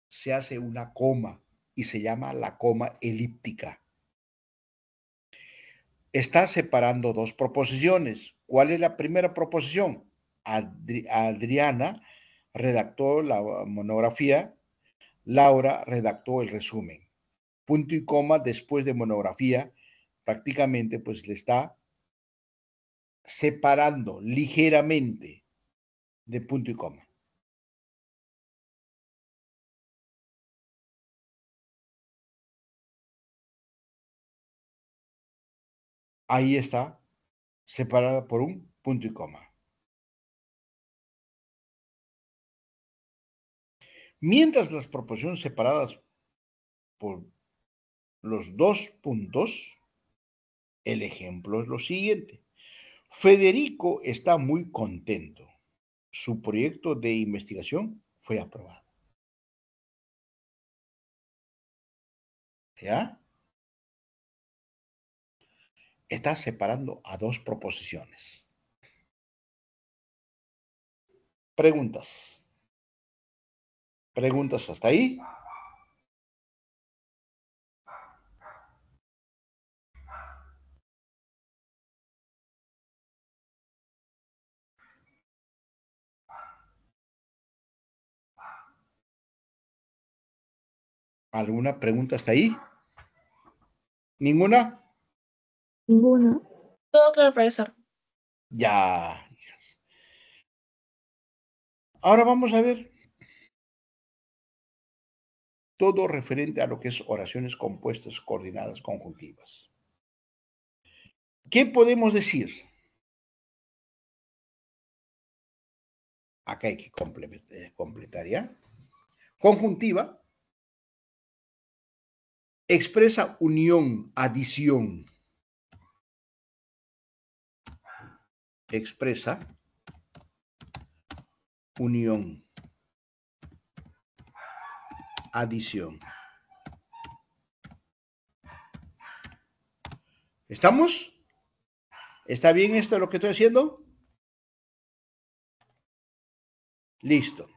se hace una coma y se llama la coma elíptica. Está separando dos proposiciones. ¿Cuál es la primera proposición? Adriana redactó la monografía, Laura redactó el resumen. Punto y coma después de monografía, prácticamente pues le está separando ligeramente de punto y coma. Ahí está, separada por un punto y coma. Mientras las proposiciones separadas por los dos puntos, el ejemplo es lo siguiente. Federico está muy contento. Su proyecto de investigación fue aprobado. ¿Ya? Está separando a dos proposiciones. Preguntas. ¿Preguntas hasta ahí? ¿Alguna pregunta hasta ahí? ¿Ninguna? Ninguno. Todo claro, profesor. Ya. Ahora vamos a ver todo referente a lo que es oraciones compuestas, coordinadas, conjuntivas. ¿Qué podemos decir? Acá hay que completar, ¿ya? Conjuntiva expresa unión, adición. Expresa unión, adición. ¿Estamos? ¿Está bien esto lo que estoy haciendo? Listo.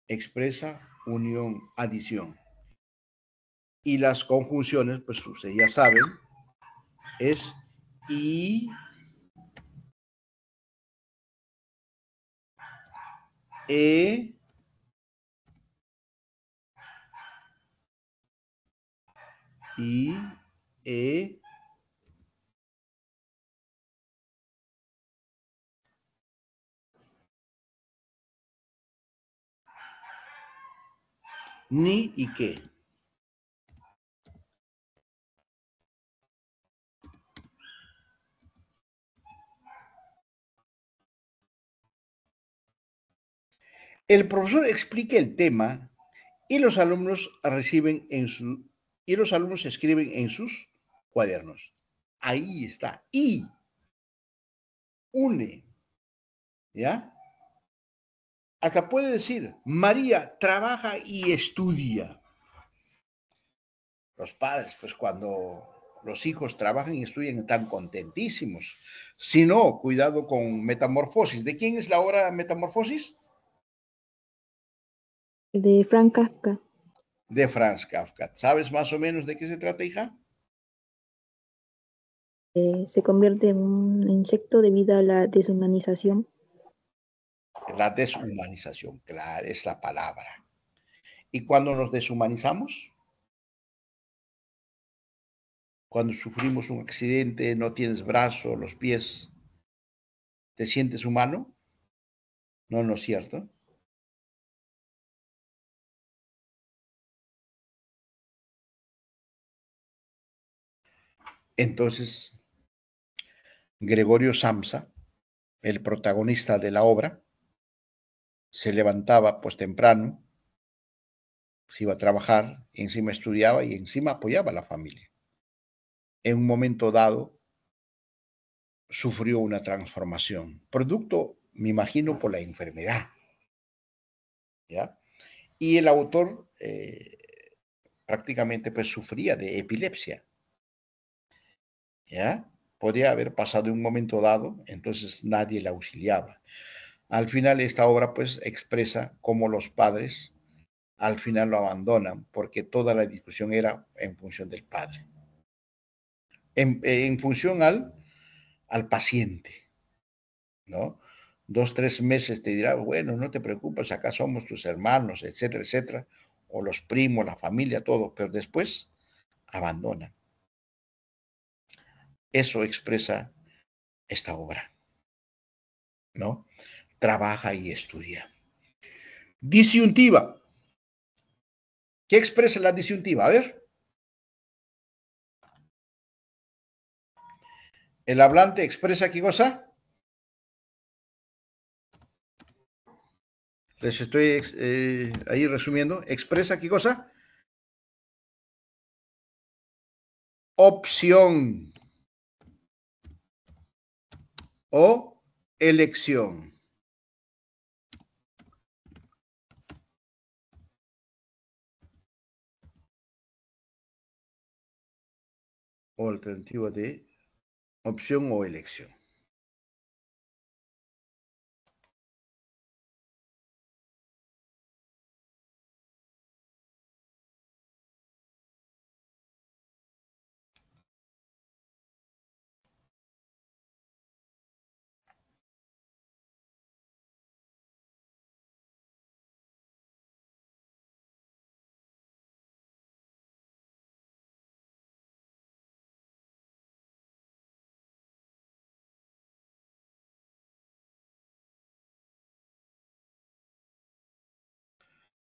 Expresa unión, adición. Y las conjunciones, pues ustedes ya saben, es y, y, ni y qué. El profesor explica el tema y los alumnos escriben en sus cuadernos. Ahí está. Y une. ¿Ya? Hasta puede decir, María trabaja y estudia. Los padres, pues cuando los hijos trabajan y estudian, están contentísimos. Si no, cuidado con Metamorfosis. ¿De quién es la obra Metamorfosis? De Franz Kafka. De Franz Kafka. ¿Sabes más o menos de qué se trata, hija? Se convierte en un insecto debido a la deshumanización. La deshumanización, claro, es la palabra. ¿Y cuando nos deshumanizamos? Cuando sufrimos un accidente, no tienes brazo, los pies, ¿te sientes humano? No, no es cierto. Entonces, Gregorio Samsa, el protagonista de la obra, se levantaba pues temprano, se iba a trabajar, encima estudiaba y encima apoyaba a la familia. En un momento dado, sufrió una transformación, producto, me imagino, por la enfermedad. ¿Ya? Y el autor prácticamente pues sufría de epilepsia. ¿Ya? Podría haber pasado en un momento dado, entonces nadie la auxiliaba. Al final esta obra pues expresa cómo los padres al final lo abandonan porque toda la discusión era en función del padre, en función al paciente, ¿no? 2, 3 meses te dirá, bueno, no te preocupes, acá somos tus hermanos, etcétera, etcétera, o los primos, la familia, todo, pero después abandonan. Eso expresa esta obra, ¿no? Trabaja y estudia. Disyuntiva. ¿Qué expresa la disyuntiva? A ver. El hablante expresa qué cosa. Les estoy ahí resumiendo. Expresa qué cosa. Opción o elección. O alternativa de opción o elección.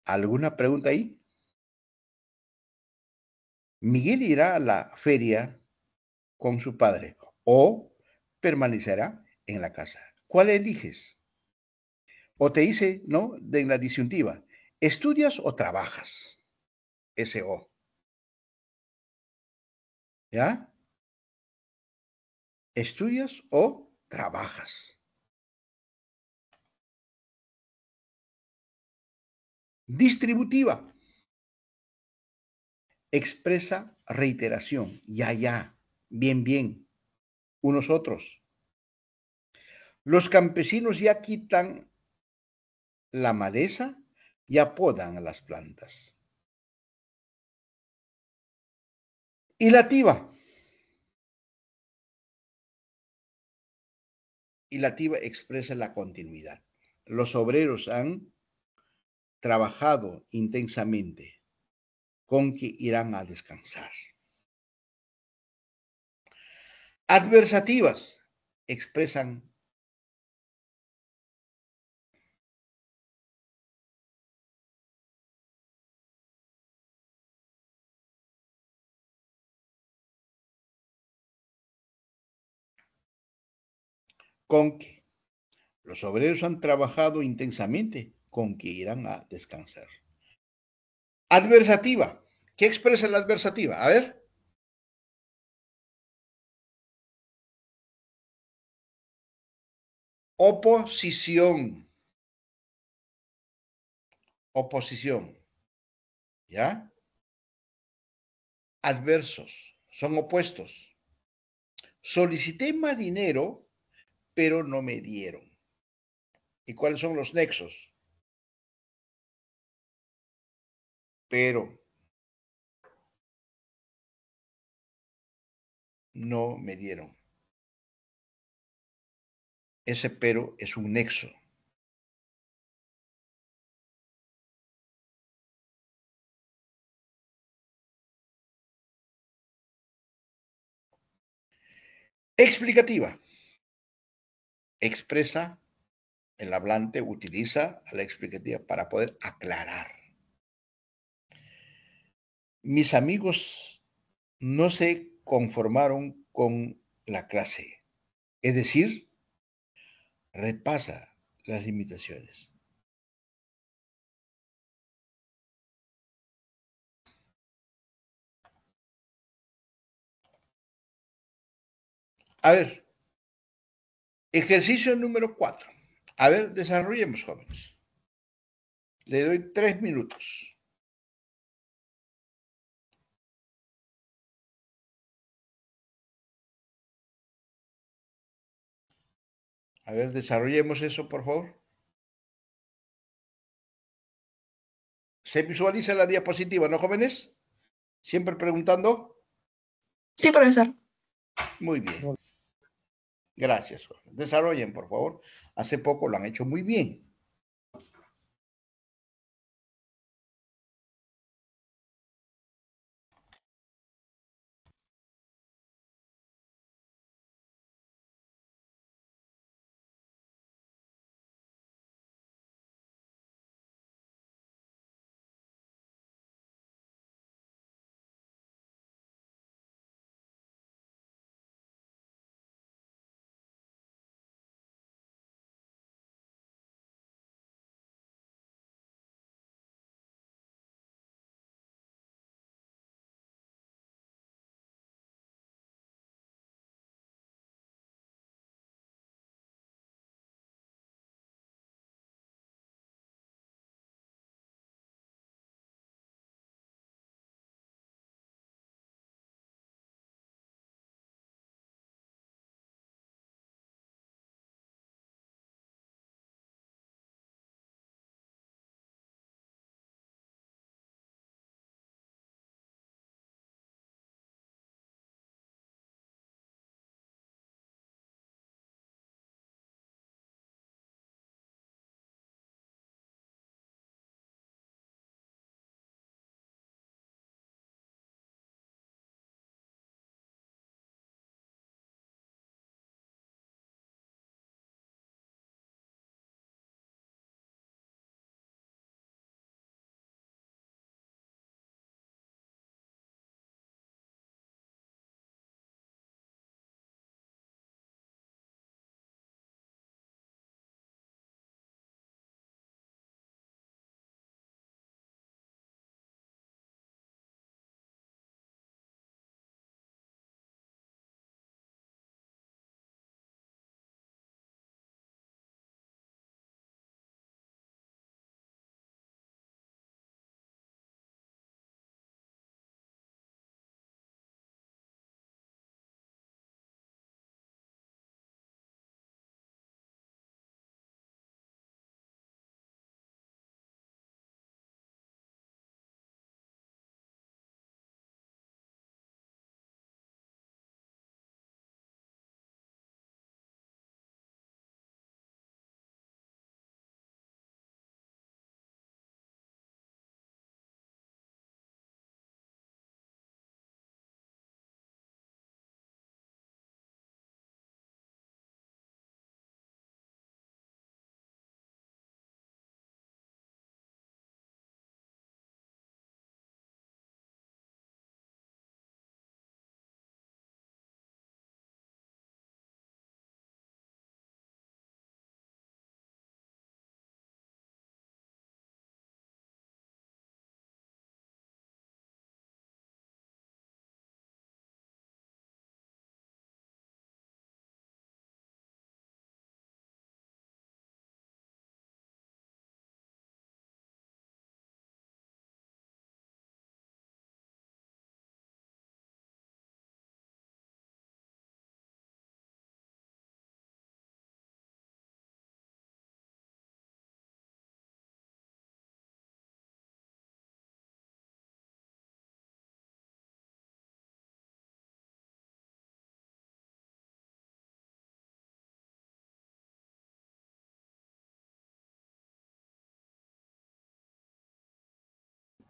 ¿Alguna pregunta ahí? Miguel irá a la feria con su padre o permanecerá en la casa. ¿Cuál eliges? O te dice, ¿no? De la disyuntiva, ¿estudias o trabajas? SO. ¿Ya? ¿Estudias o trabajas? Distributiva. Expresa reiteración. Ya, ya. Bien, bien. Unos otros. Los campesinos ya quitan la maleza y apodan a las plantas. Hilativa. Hilativa expresa la continuidad. Los obreros han trabajado intensamente, con que irán a descansar. Adversativas expresan con que los obreros han trabajado intensamente, con que irán a descansar. Adversativa. ¿Qué expresa la adversativa? A ver. Oposición. Oposición. ¿Ya? Adversos. Son opuestos. Solicité más dinero, pero no me dieron. ¿Y cuáles son los nexos? Pero no me dieron. Ese pero es un nexo. Explicativa. Expresa, el hablante utiliza a la explicativa para poder aclarar. Mis amigos no se conformaron con la clase. Es decir, repasa las limitaciones. A ver, ejercicio número 4. A ver, desarrollemos, jóvenes. Le doy 3 minutos. A ver, desarrollemos eso, por favor. Se visualiza la diapositiva, ¿no, jóvenes? Siempre preguntando. Sí, profesor. Muy bien. Gracias. Desarrollen, por favor. Hace poco lo han hecho muy bien.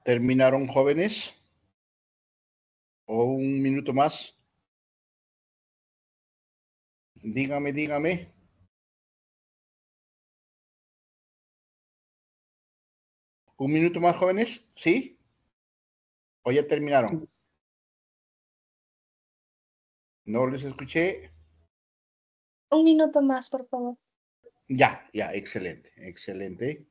¿Terminaron, jóvenes? ¿O un minuto más? Dígame, dígame. ¿Un minuto más, jóvenes? ¿Sí? ¿O ya terminaron? No les escuché. Un minuto más, por favor. Ya, ya, excelente, excelente.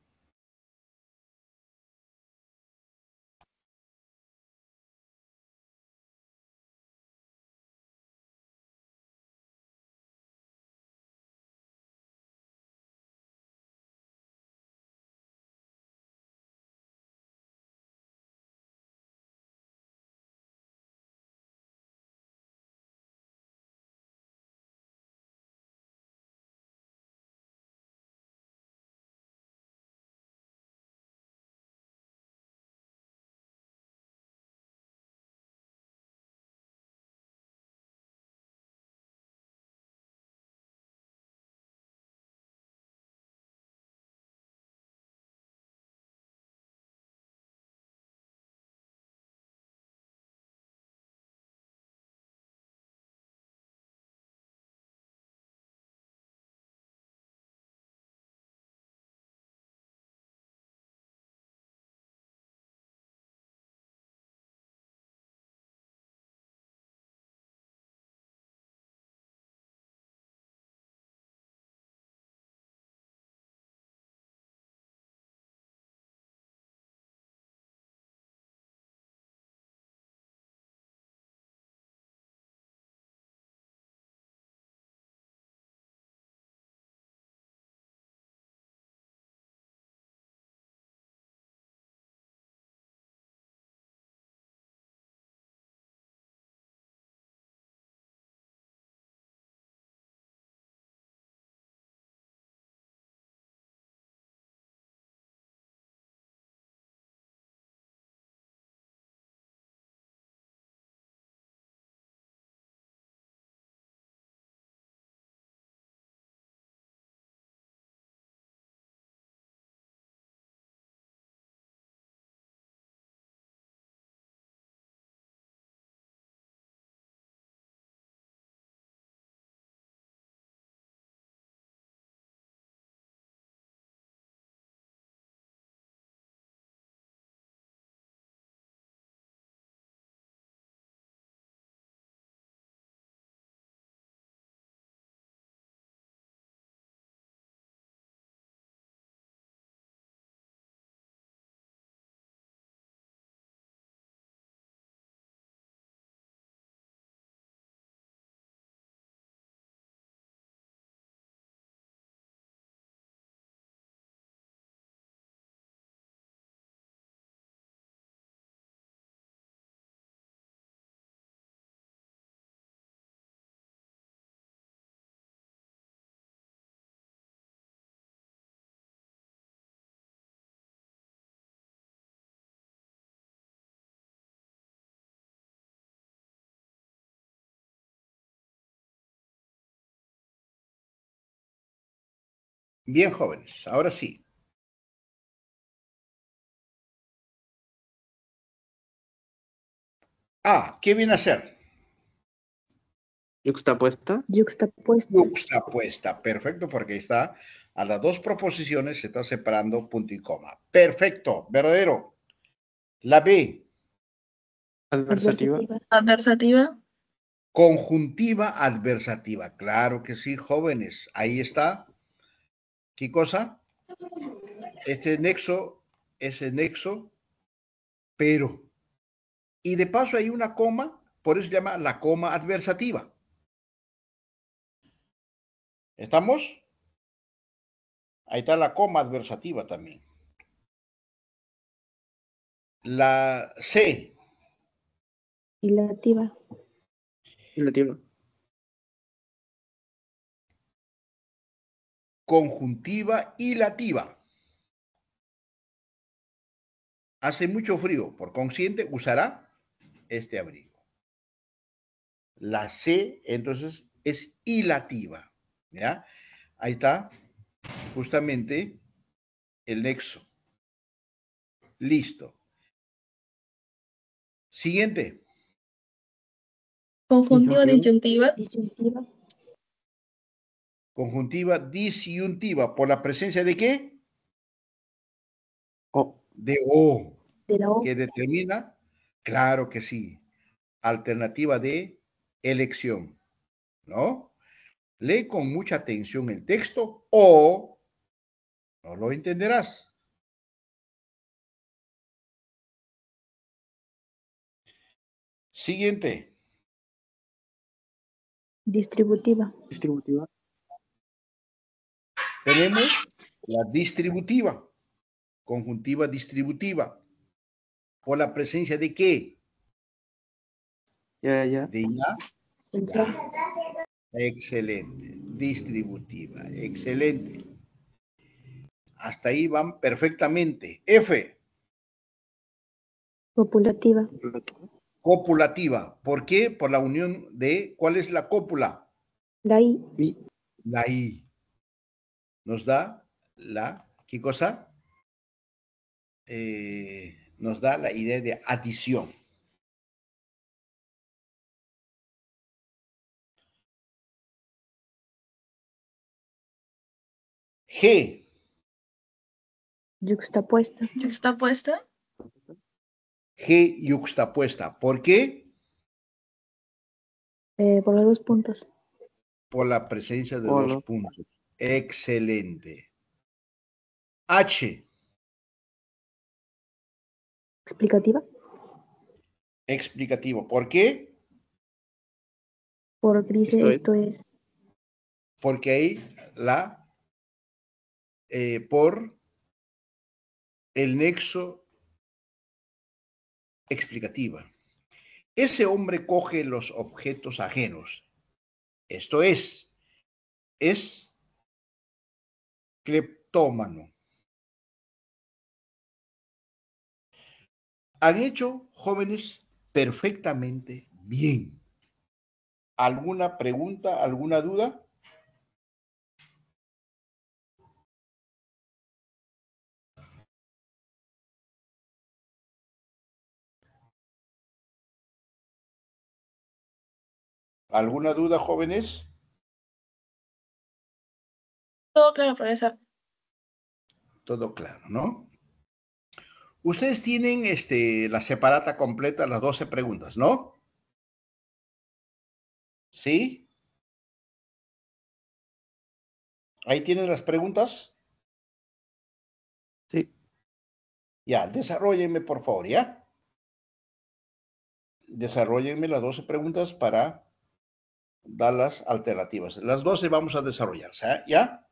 Bien, jóvenes, ahora sí. ¿Qué viene a ser? Yuxtapuesta. Yuxtapuesta. Yuxtapuesta. Perfecto, porque está a las dos proposiciones, se está separando punto y coma. Perfecto, verdadero. La B, Adversativa. Adversativa. conjuntiva adversativa. Claro que sí, jóvenes. Ahí está. ¿Qué cosa? Ese nexo, pero. Y de paso hay una coma, por eso se llama la coma adversativa. ¿Estamos? Ahí está la coma adversativa también. La C, Ilativa. Ilativa. conjuntiva hilativa. Hace mucho frío, por consiguiente usará este abrigo. La C, entonces, es hilativa. ¿Ya? Ahí está justamente el nexo. Listo. Siguiente. Conjuntiva Disyuntiva. disyuntiva. Disyuntiva. Conjuntiva disyuntiva. ¿Por la presencia de qué? O. De O. De la O. ¿Que determina? Claro que sí. Alternativa de elección. ¿No? Lee con mucha atención el texto o no lo entenderás. Siguiente. Distributiva. Distributiva. Tenemos la distributiva, conjuntiva distributiva. ¿Por la presencia de qué? Ya. De ya. El Ya. ya. Excelente. Distributiva. Excelente. Hasta ahí van perfectamente. F. Copulativa. Copulativa. ¿Por qué? Por la unión de, ¿cuál es la cópula? La I. Y. La I. Nos da la, ¿qué cosa? Nos da la idea de adición. G. Yuxtapuesta. Yuxtapuesta. G yuxtapuesta. ¿Por qué? Por los dos puntos. Por la presencia de Hola. dos puntos. Excelente. H. Explicativa. Explicativo. ¿Por qué? Porque dice esto es. Porque ahí por el nexo explicativa. Ese hombre coge los objetos ajenos. Esto es cleptómano. Han hecho, jóvenes, perfectamente bien. ¿Alguna pregunta, alguna duda? ¿Alguna duda, jóvenes? Todo claro, profesor. Todo claro, ¿no? Ustedes tienen la separata completa, las 12 preguntas, ¿no? ¿Sí? ¿Ahí tienen las preguntas? Sí. Ya, desarróllenme, por favor, ¿ya? Desarróllenme las 12 preguntas para dar las alternativas. Las 12 vamos a desarrollar, ¿ya?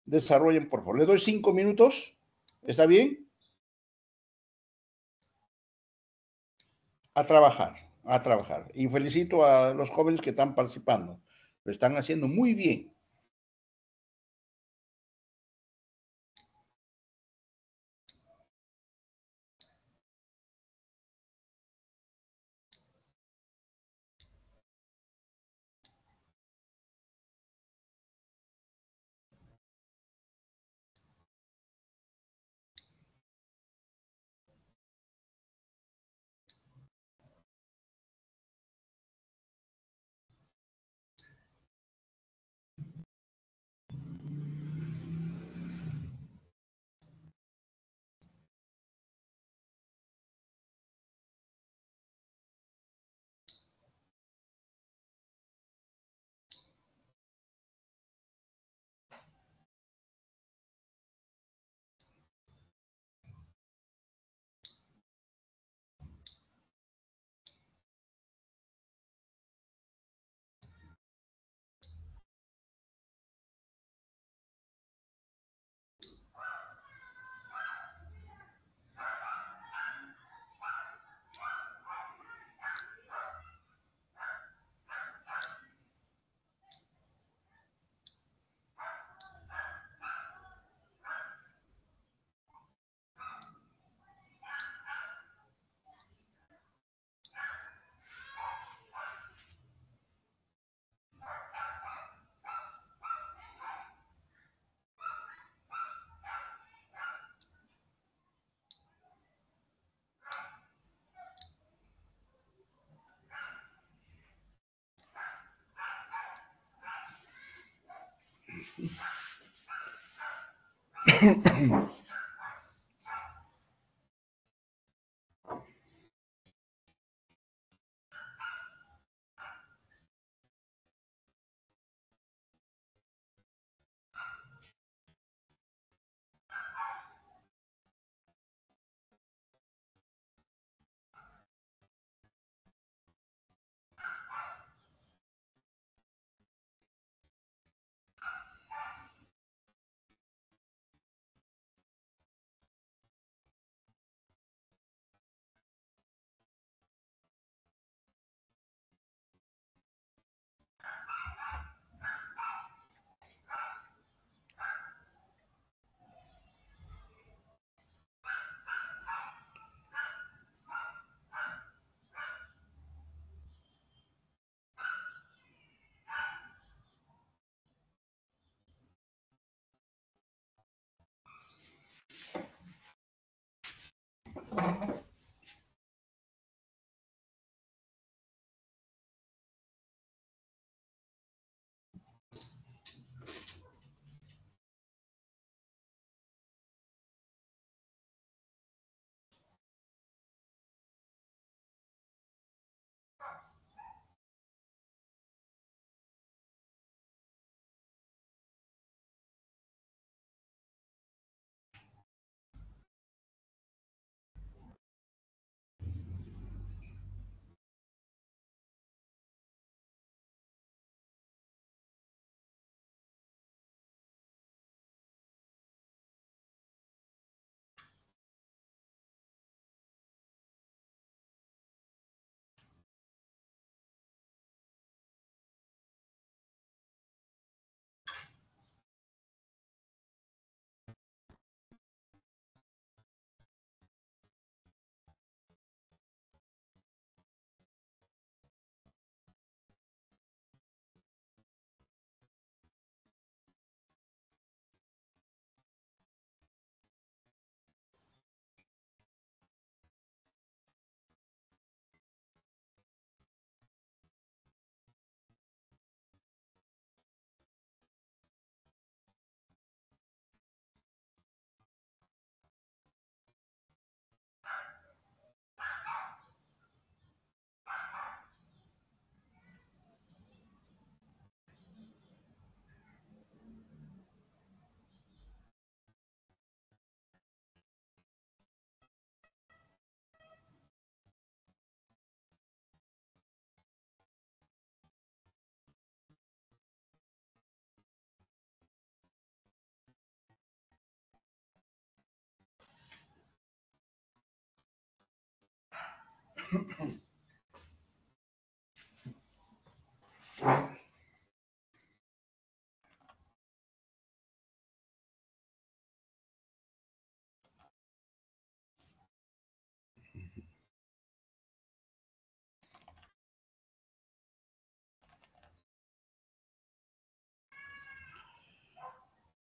Desarrollen, por favor. Le doy 5 minutos. ¿Está bien? A trabajar, a trabajar. Y felicito a los jóvenes que están participando. Lo están haciendo muy bien.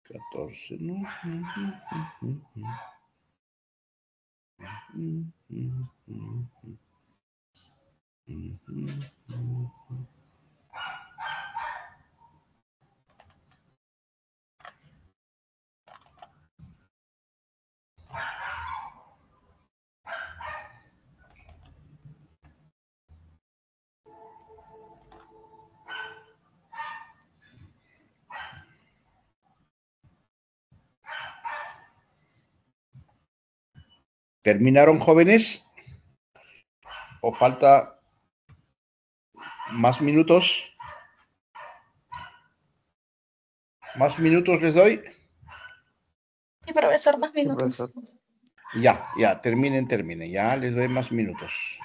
14, ¿no? ¿Terminaron, jóvenes? ¿O falta más minutos? ¿Más minutos les doy? Sí, profesor, más Sí, minutos. profesor. Ya, terminen, ya les doy más minutos.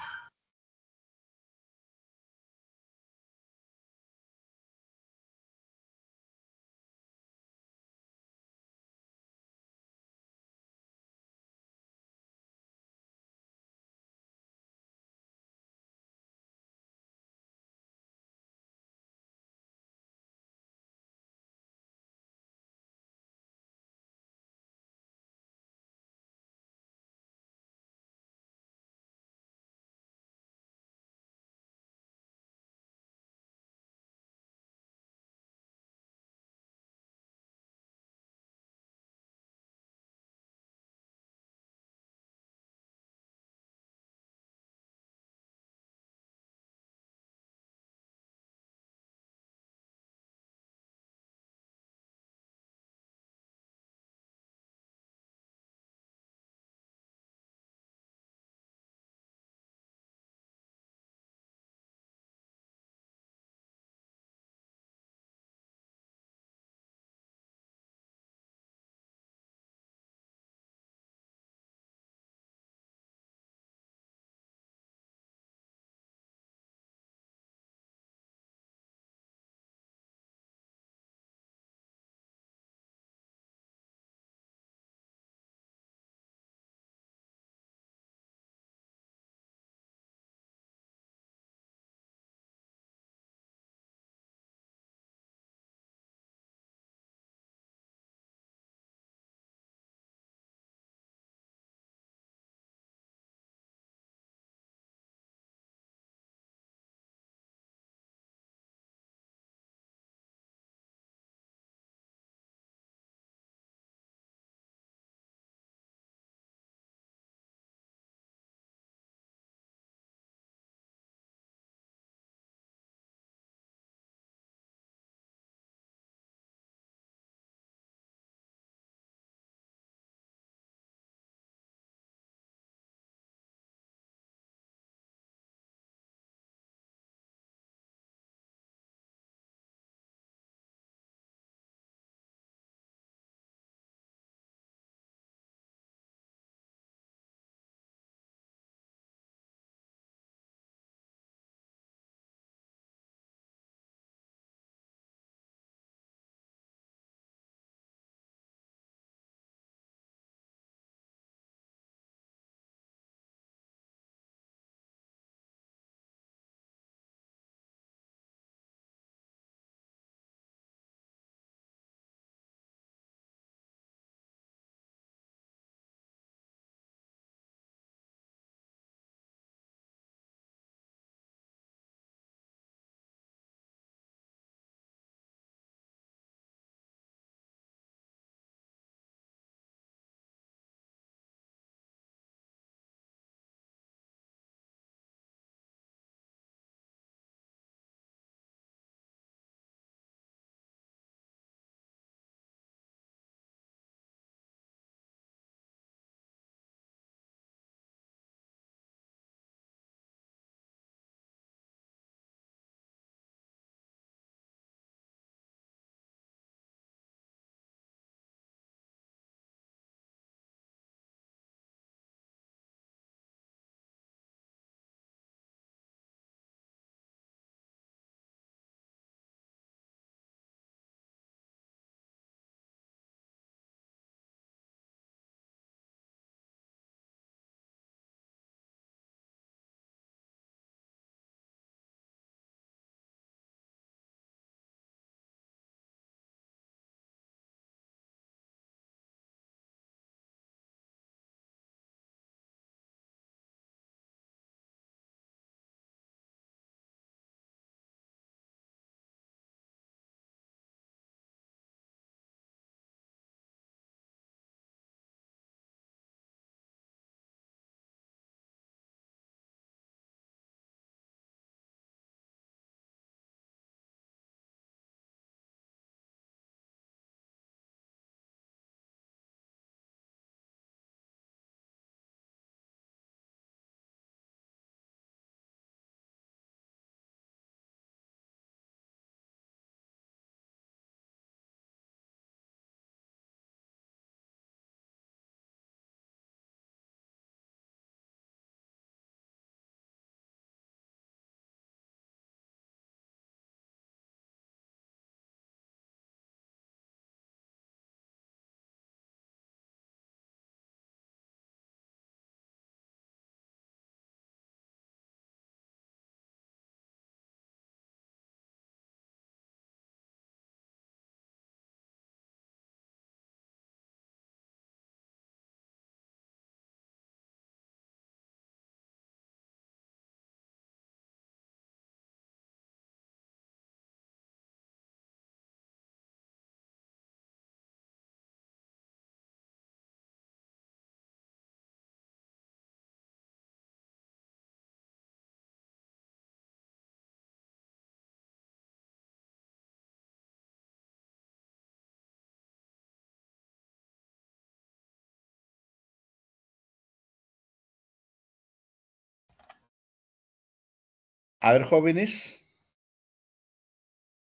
A ver, jóvenes.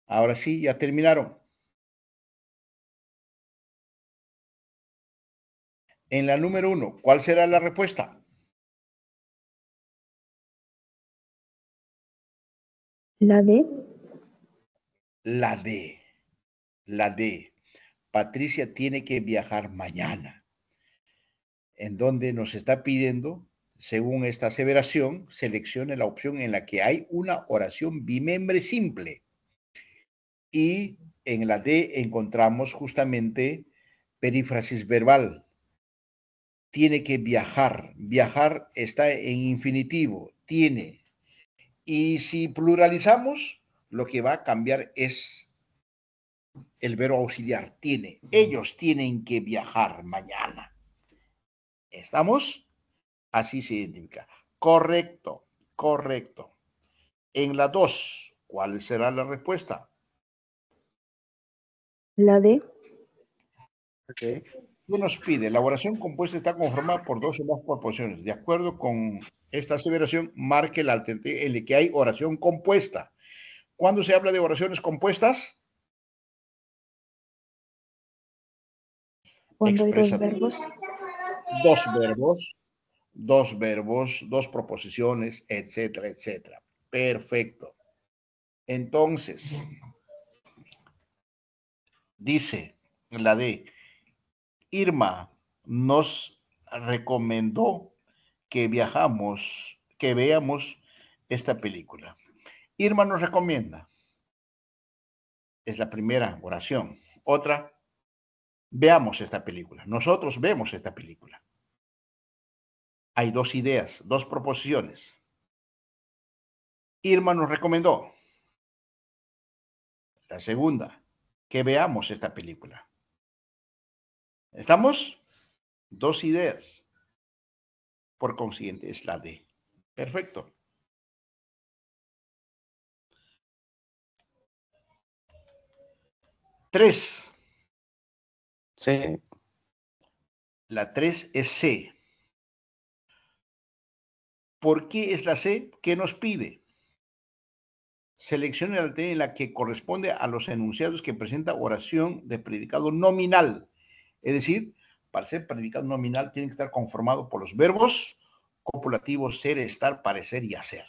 Ahora sí, ya terminaron. En la número 1, ¿cuál será la respuesta? La D. La D. La D. Patricia tiene que viajar mañana. En donde nos está pidiendo, según esta aseveración, seleccione la opción en la que hay una oración bimembre simple. Y en la D encontramos justamente perífrasis verbal. Tiene que viajar. Viajar está en infinitivo. Tiene. Y si pluralizamos, lo que va a cambiar es el verbo auxiliar. Tiene. Ellos tienen que viajar mañana. ¿Estamos? Así se identifica. Correcto. Correcto. En la 2, ¿cuál será la respuesta? La D. Ok. ¿Qué nos pide? La oración compuesta está conformada por dos o más proposiciones. De acuerdo con esta aseveración, marque la alternativa en la que hay oración compuesta. ¿Cuándo se habla de oraciones compuestas? Cuando hay dos Expresa verbos. dos verbos, dos proposiciones, etcétera, etcétera. Perfecto. Entonces, dice la de Irma nos recomendó que veamos esta película. Irma nos recomienda. Es la primera oración. Otra, veamos esta película. Nosotros vemos esta película. Hay dos ideas, dos proposiciones. Irma nos recomendó. La segunda, que veamos esta película. ¿Estamos? Dos ideas. Por consiguiente, es la D. Perfecto. Tres. C. La 3 es C. ¿Por qué es la C? ¿Qué nos pide? Seleccione la T en la que corresponde a los enunciados que presenta oración de predicado nominal. Es decir, para ser predicado nominal tiene que estar conformado por los verbos copulativos ser, estar, parecer y hacer.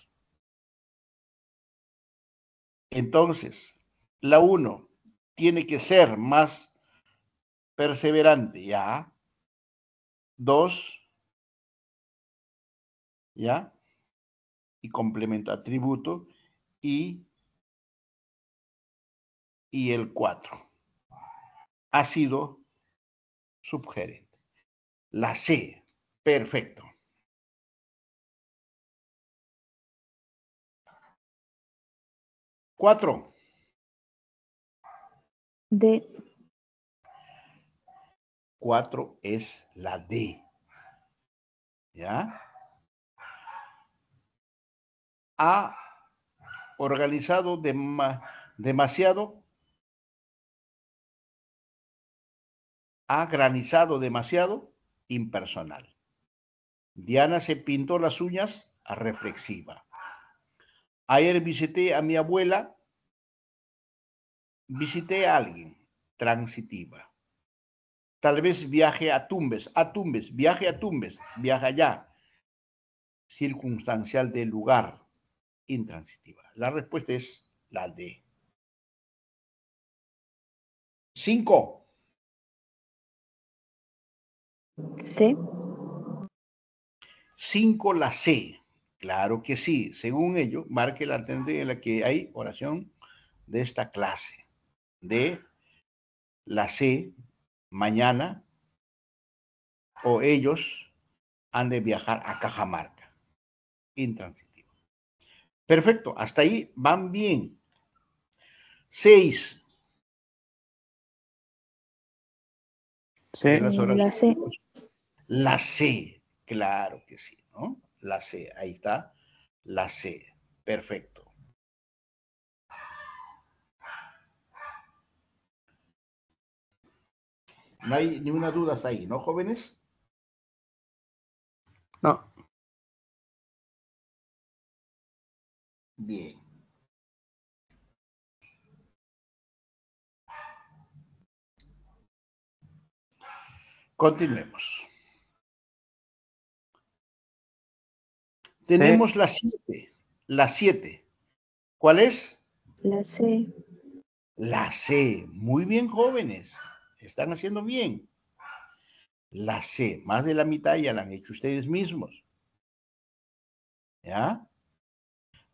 Entonces, la 1 tiene que ser más perseverante, ¿ya? 2, ¿ya? Y complemento atributo y el 4 ha sido subgerente. La C, perfecto. Cuatro. D. 4 es la D. ¿Ya? Ha organizado demasiado. Ha granizado demasiado. Impersonal. Diana se pintó las uñas. Reflexiva. Ayer visité a mi abuela. Visité a alguien. Transitiva. Tal vez viaje a Tumbes. Viaje a Tumbes. Viaja allá. Circunstancial del lugar. Intransitiva. La respuesta es la D. 5. C. 5 la C. Claro que sí. Según ello, marque la alternativa en la que hay oración de esta clase. De la C, mañana, o ellos han de viajar a Cajamarca. Intransitivo. Perfecto. Hasta ahí van bien. 6. C. La C. La C. Claro que sí, ¿no? La C. Ahí está. La C. Perfecto. No hay ninguna duda hasta ahí, ¿no, jóvenes? No. Bien. Continuemos. Tenemos la 7. La 7. ¿Cuál es? La C. La C. Muy bien, jóvenes. Están haciendo bien. La C. Más de la mitad ya la han hecho ustedes mismos. ¿Ya?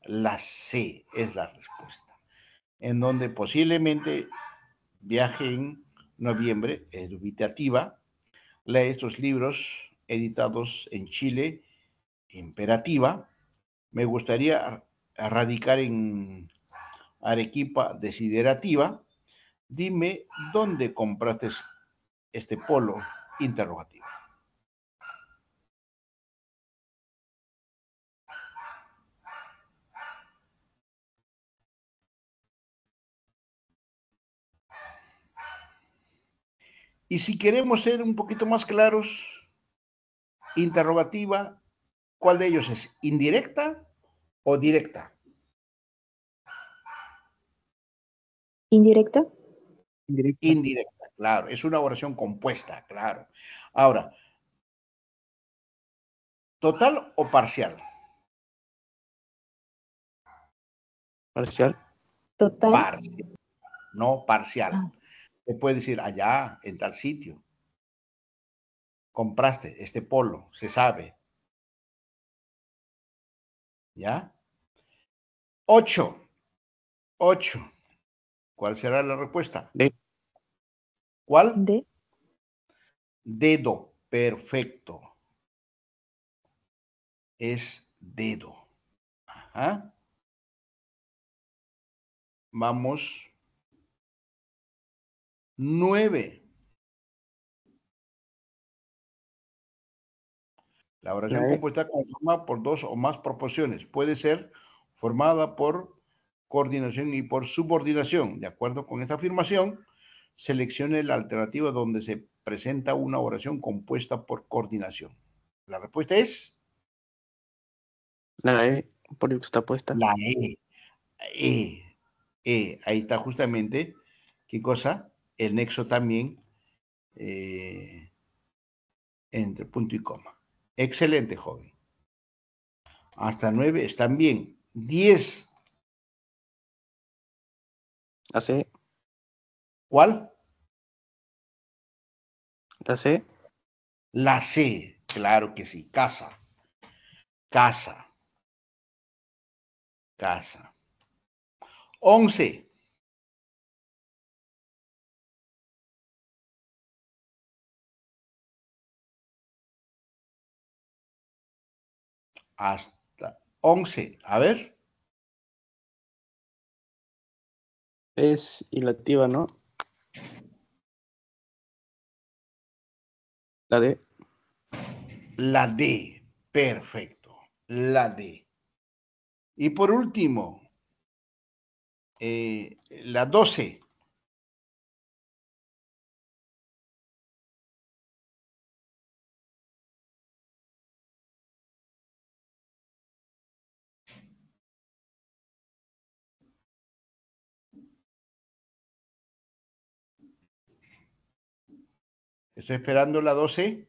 La C es la respuesta. En donde posiblemente viaje en noviembre, es dubitativa. Lee estos libros editados en Chile, imperativa. Me gustaría radicar en Arequipa, desiderativa. Dime dónde compraste este polo, interrogativa. Y si queremos ser un poquito más claros, interrogativa, ¿cuál de ellos es? ¿Indirecta o directa? ¿Indirecta? Indirecta. Indirecta, claro. Es una oración compuesta, claro. Ahora, ¿total o parcial? Parcial. Total. Parcial, no parcial. Ah. Te puede decir allá, en tal sitio. Compraste este polo, se sabe. ¿Ya? 8. 8. ¿Cuál será la respuesta? D. ¿Cuál? D. Dedo. Perfecto. Es dedo. Ajá. Vamos. 9. La oración La E. compuesta conformada por dos o más proporciones. Puede ser formada por coordinación y por subordinación. De acuerdo con esta afirmación, seleccione la alternativa donde se presenta una oración compuesta por coordinación. La respuesta es La E por yuxtapuesta. la E. Ahí está justamente, ¿qué cosa? El nexo también entre punto y coma. Excelente, joven. Hasta 9 están bien. 10. La C. ¿Cuál? La C. La C. Claro que sí. Casa. Casa. Casa. 11. Hasta 11. A ver. Es ilativa, ¿no? La D. La D. Perfecto. La D. Y por último, la 12. Estoy esperando la 12.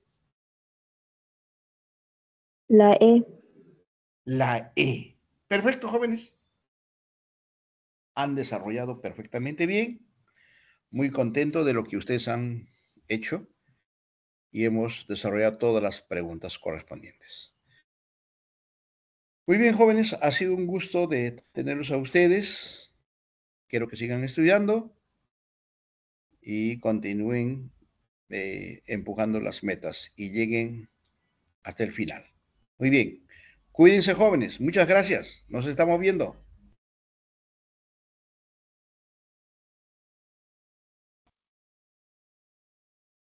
La E. La E. Perfecto, jóvenes. Han desarrollado perfectamente bien. Muy contento de lo que ustedes han hecho y hemos desarrollado todas las preguntas correspondientes. Muy bien, jóvenes, ha sido un gusto de tenerlos a ustedes. Quiero que sigan estudiando y continúen empujando las metas y lleguen hasta el final. Muy bien. Cuídense, jóvenes. Muchas gracias. Nos estamos viendo.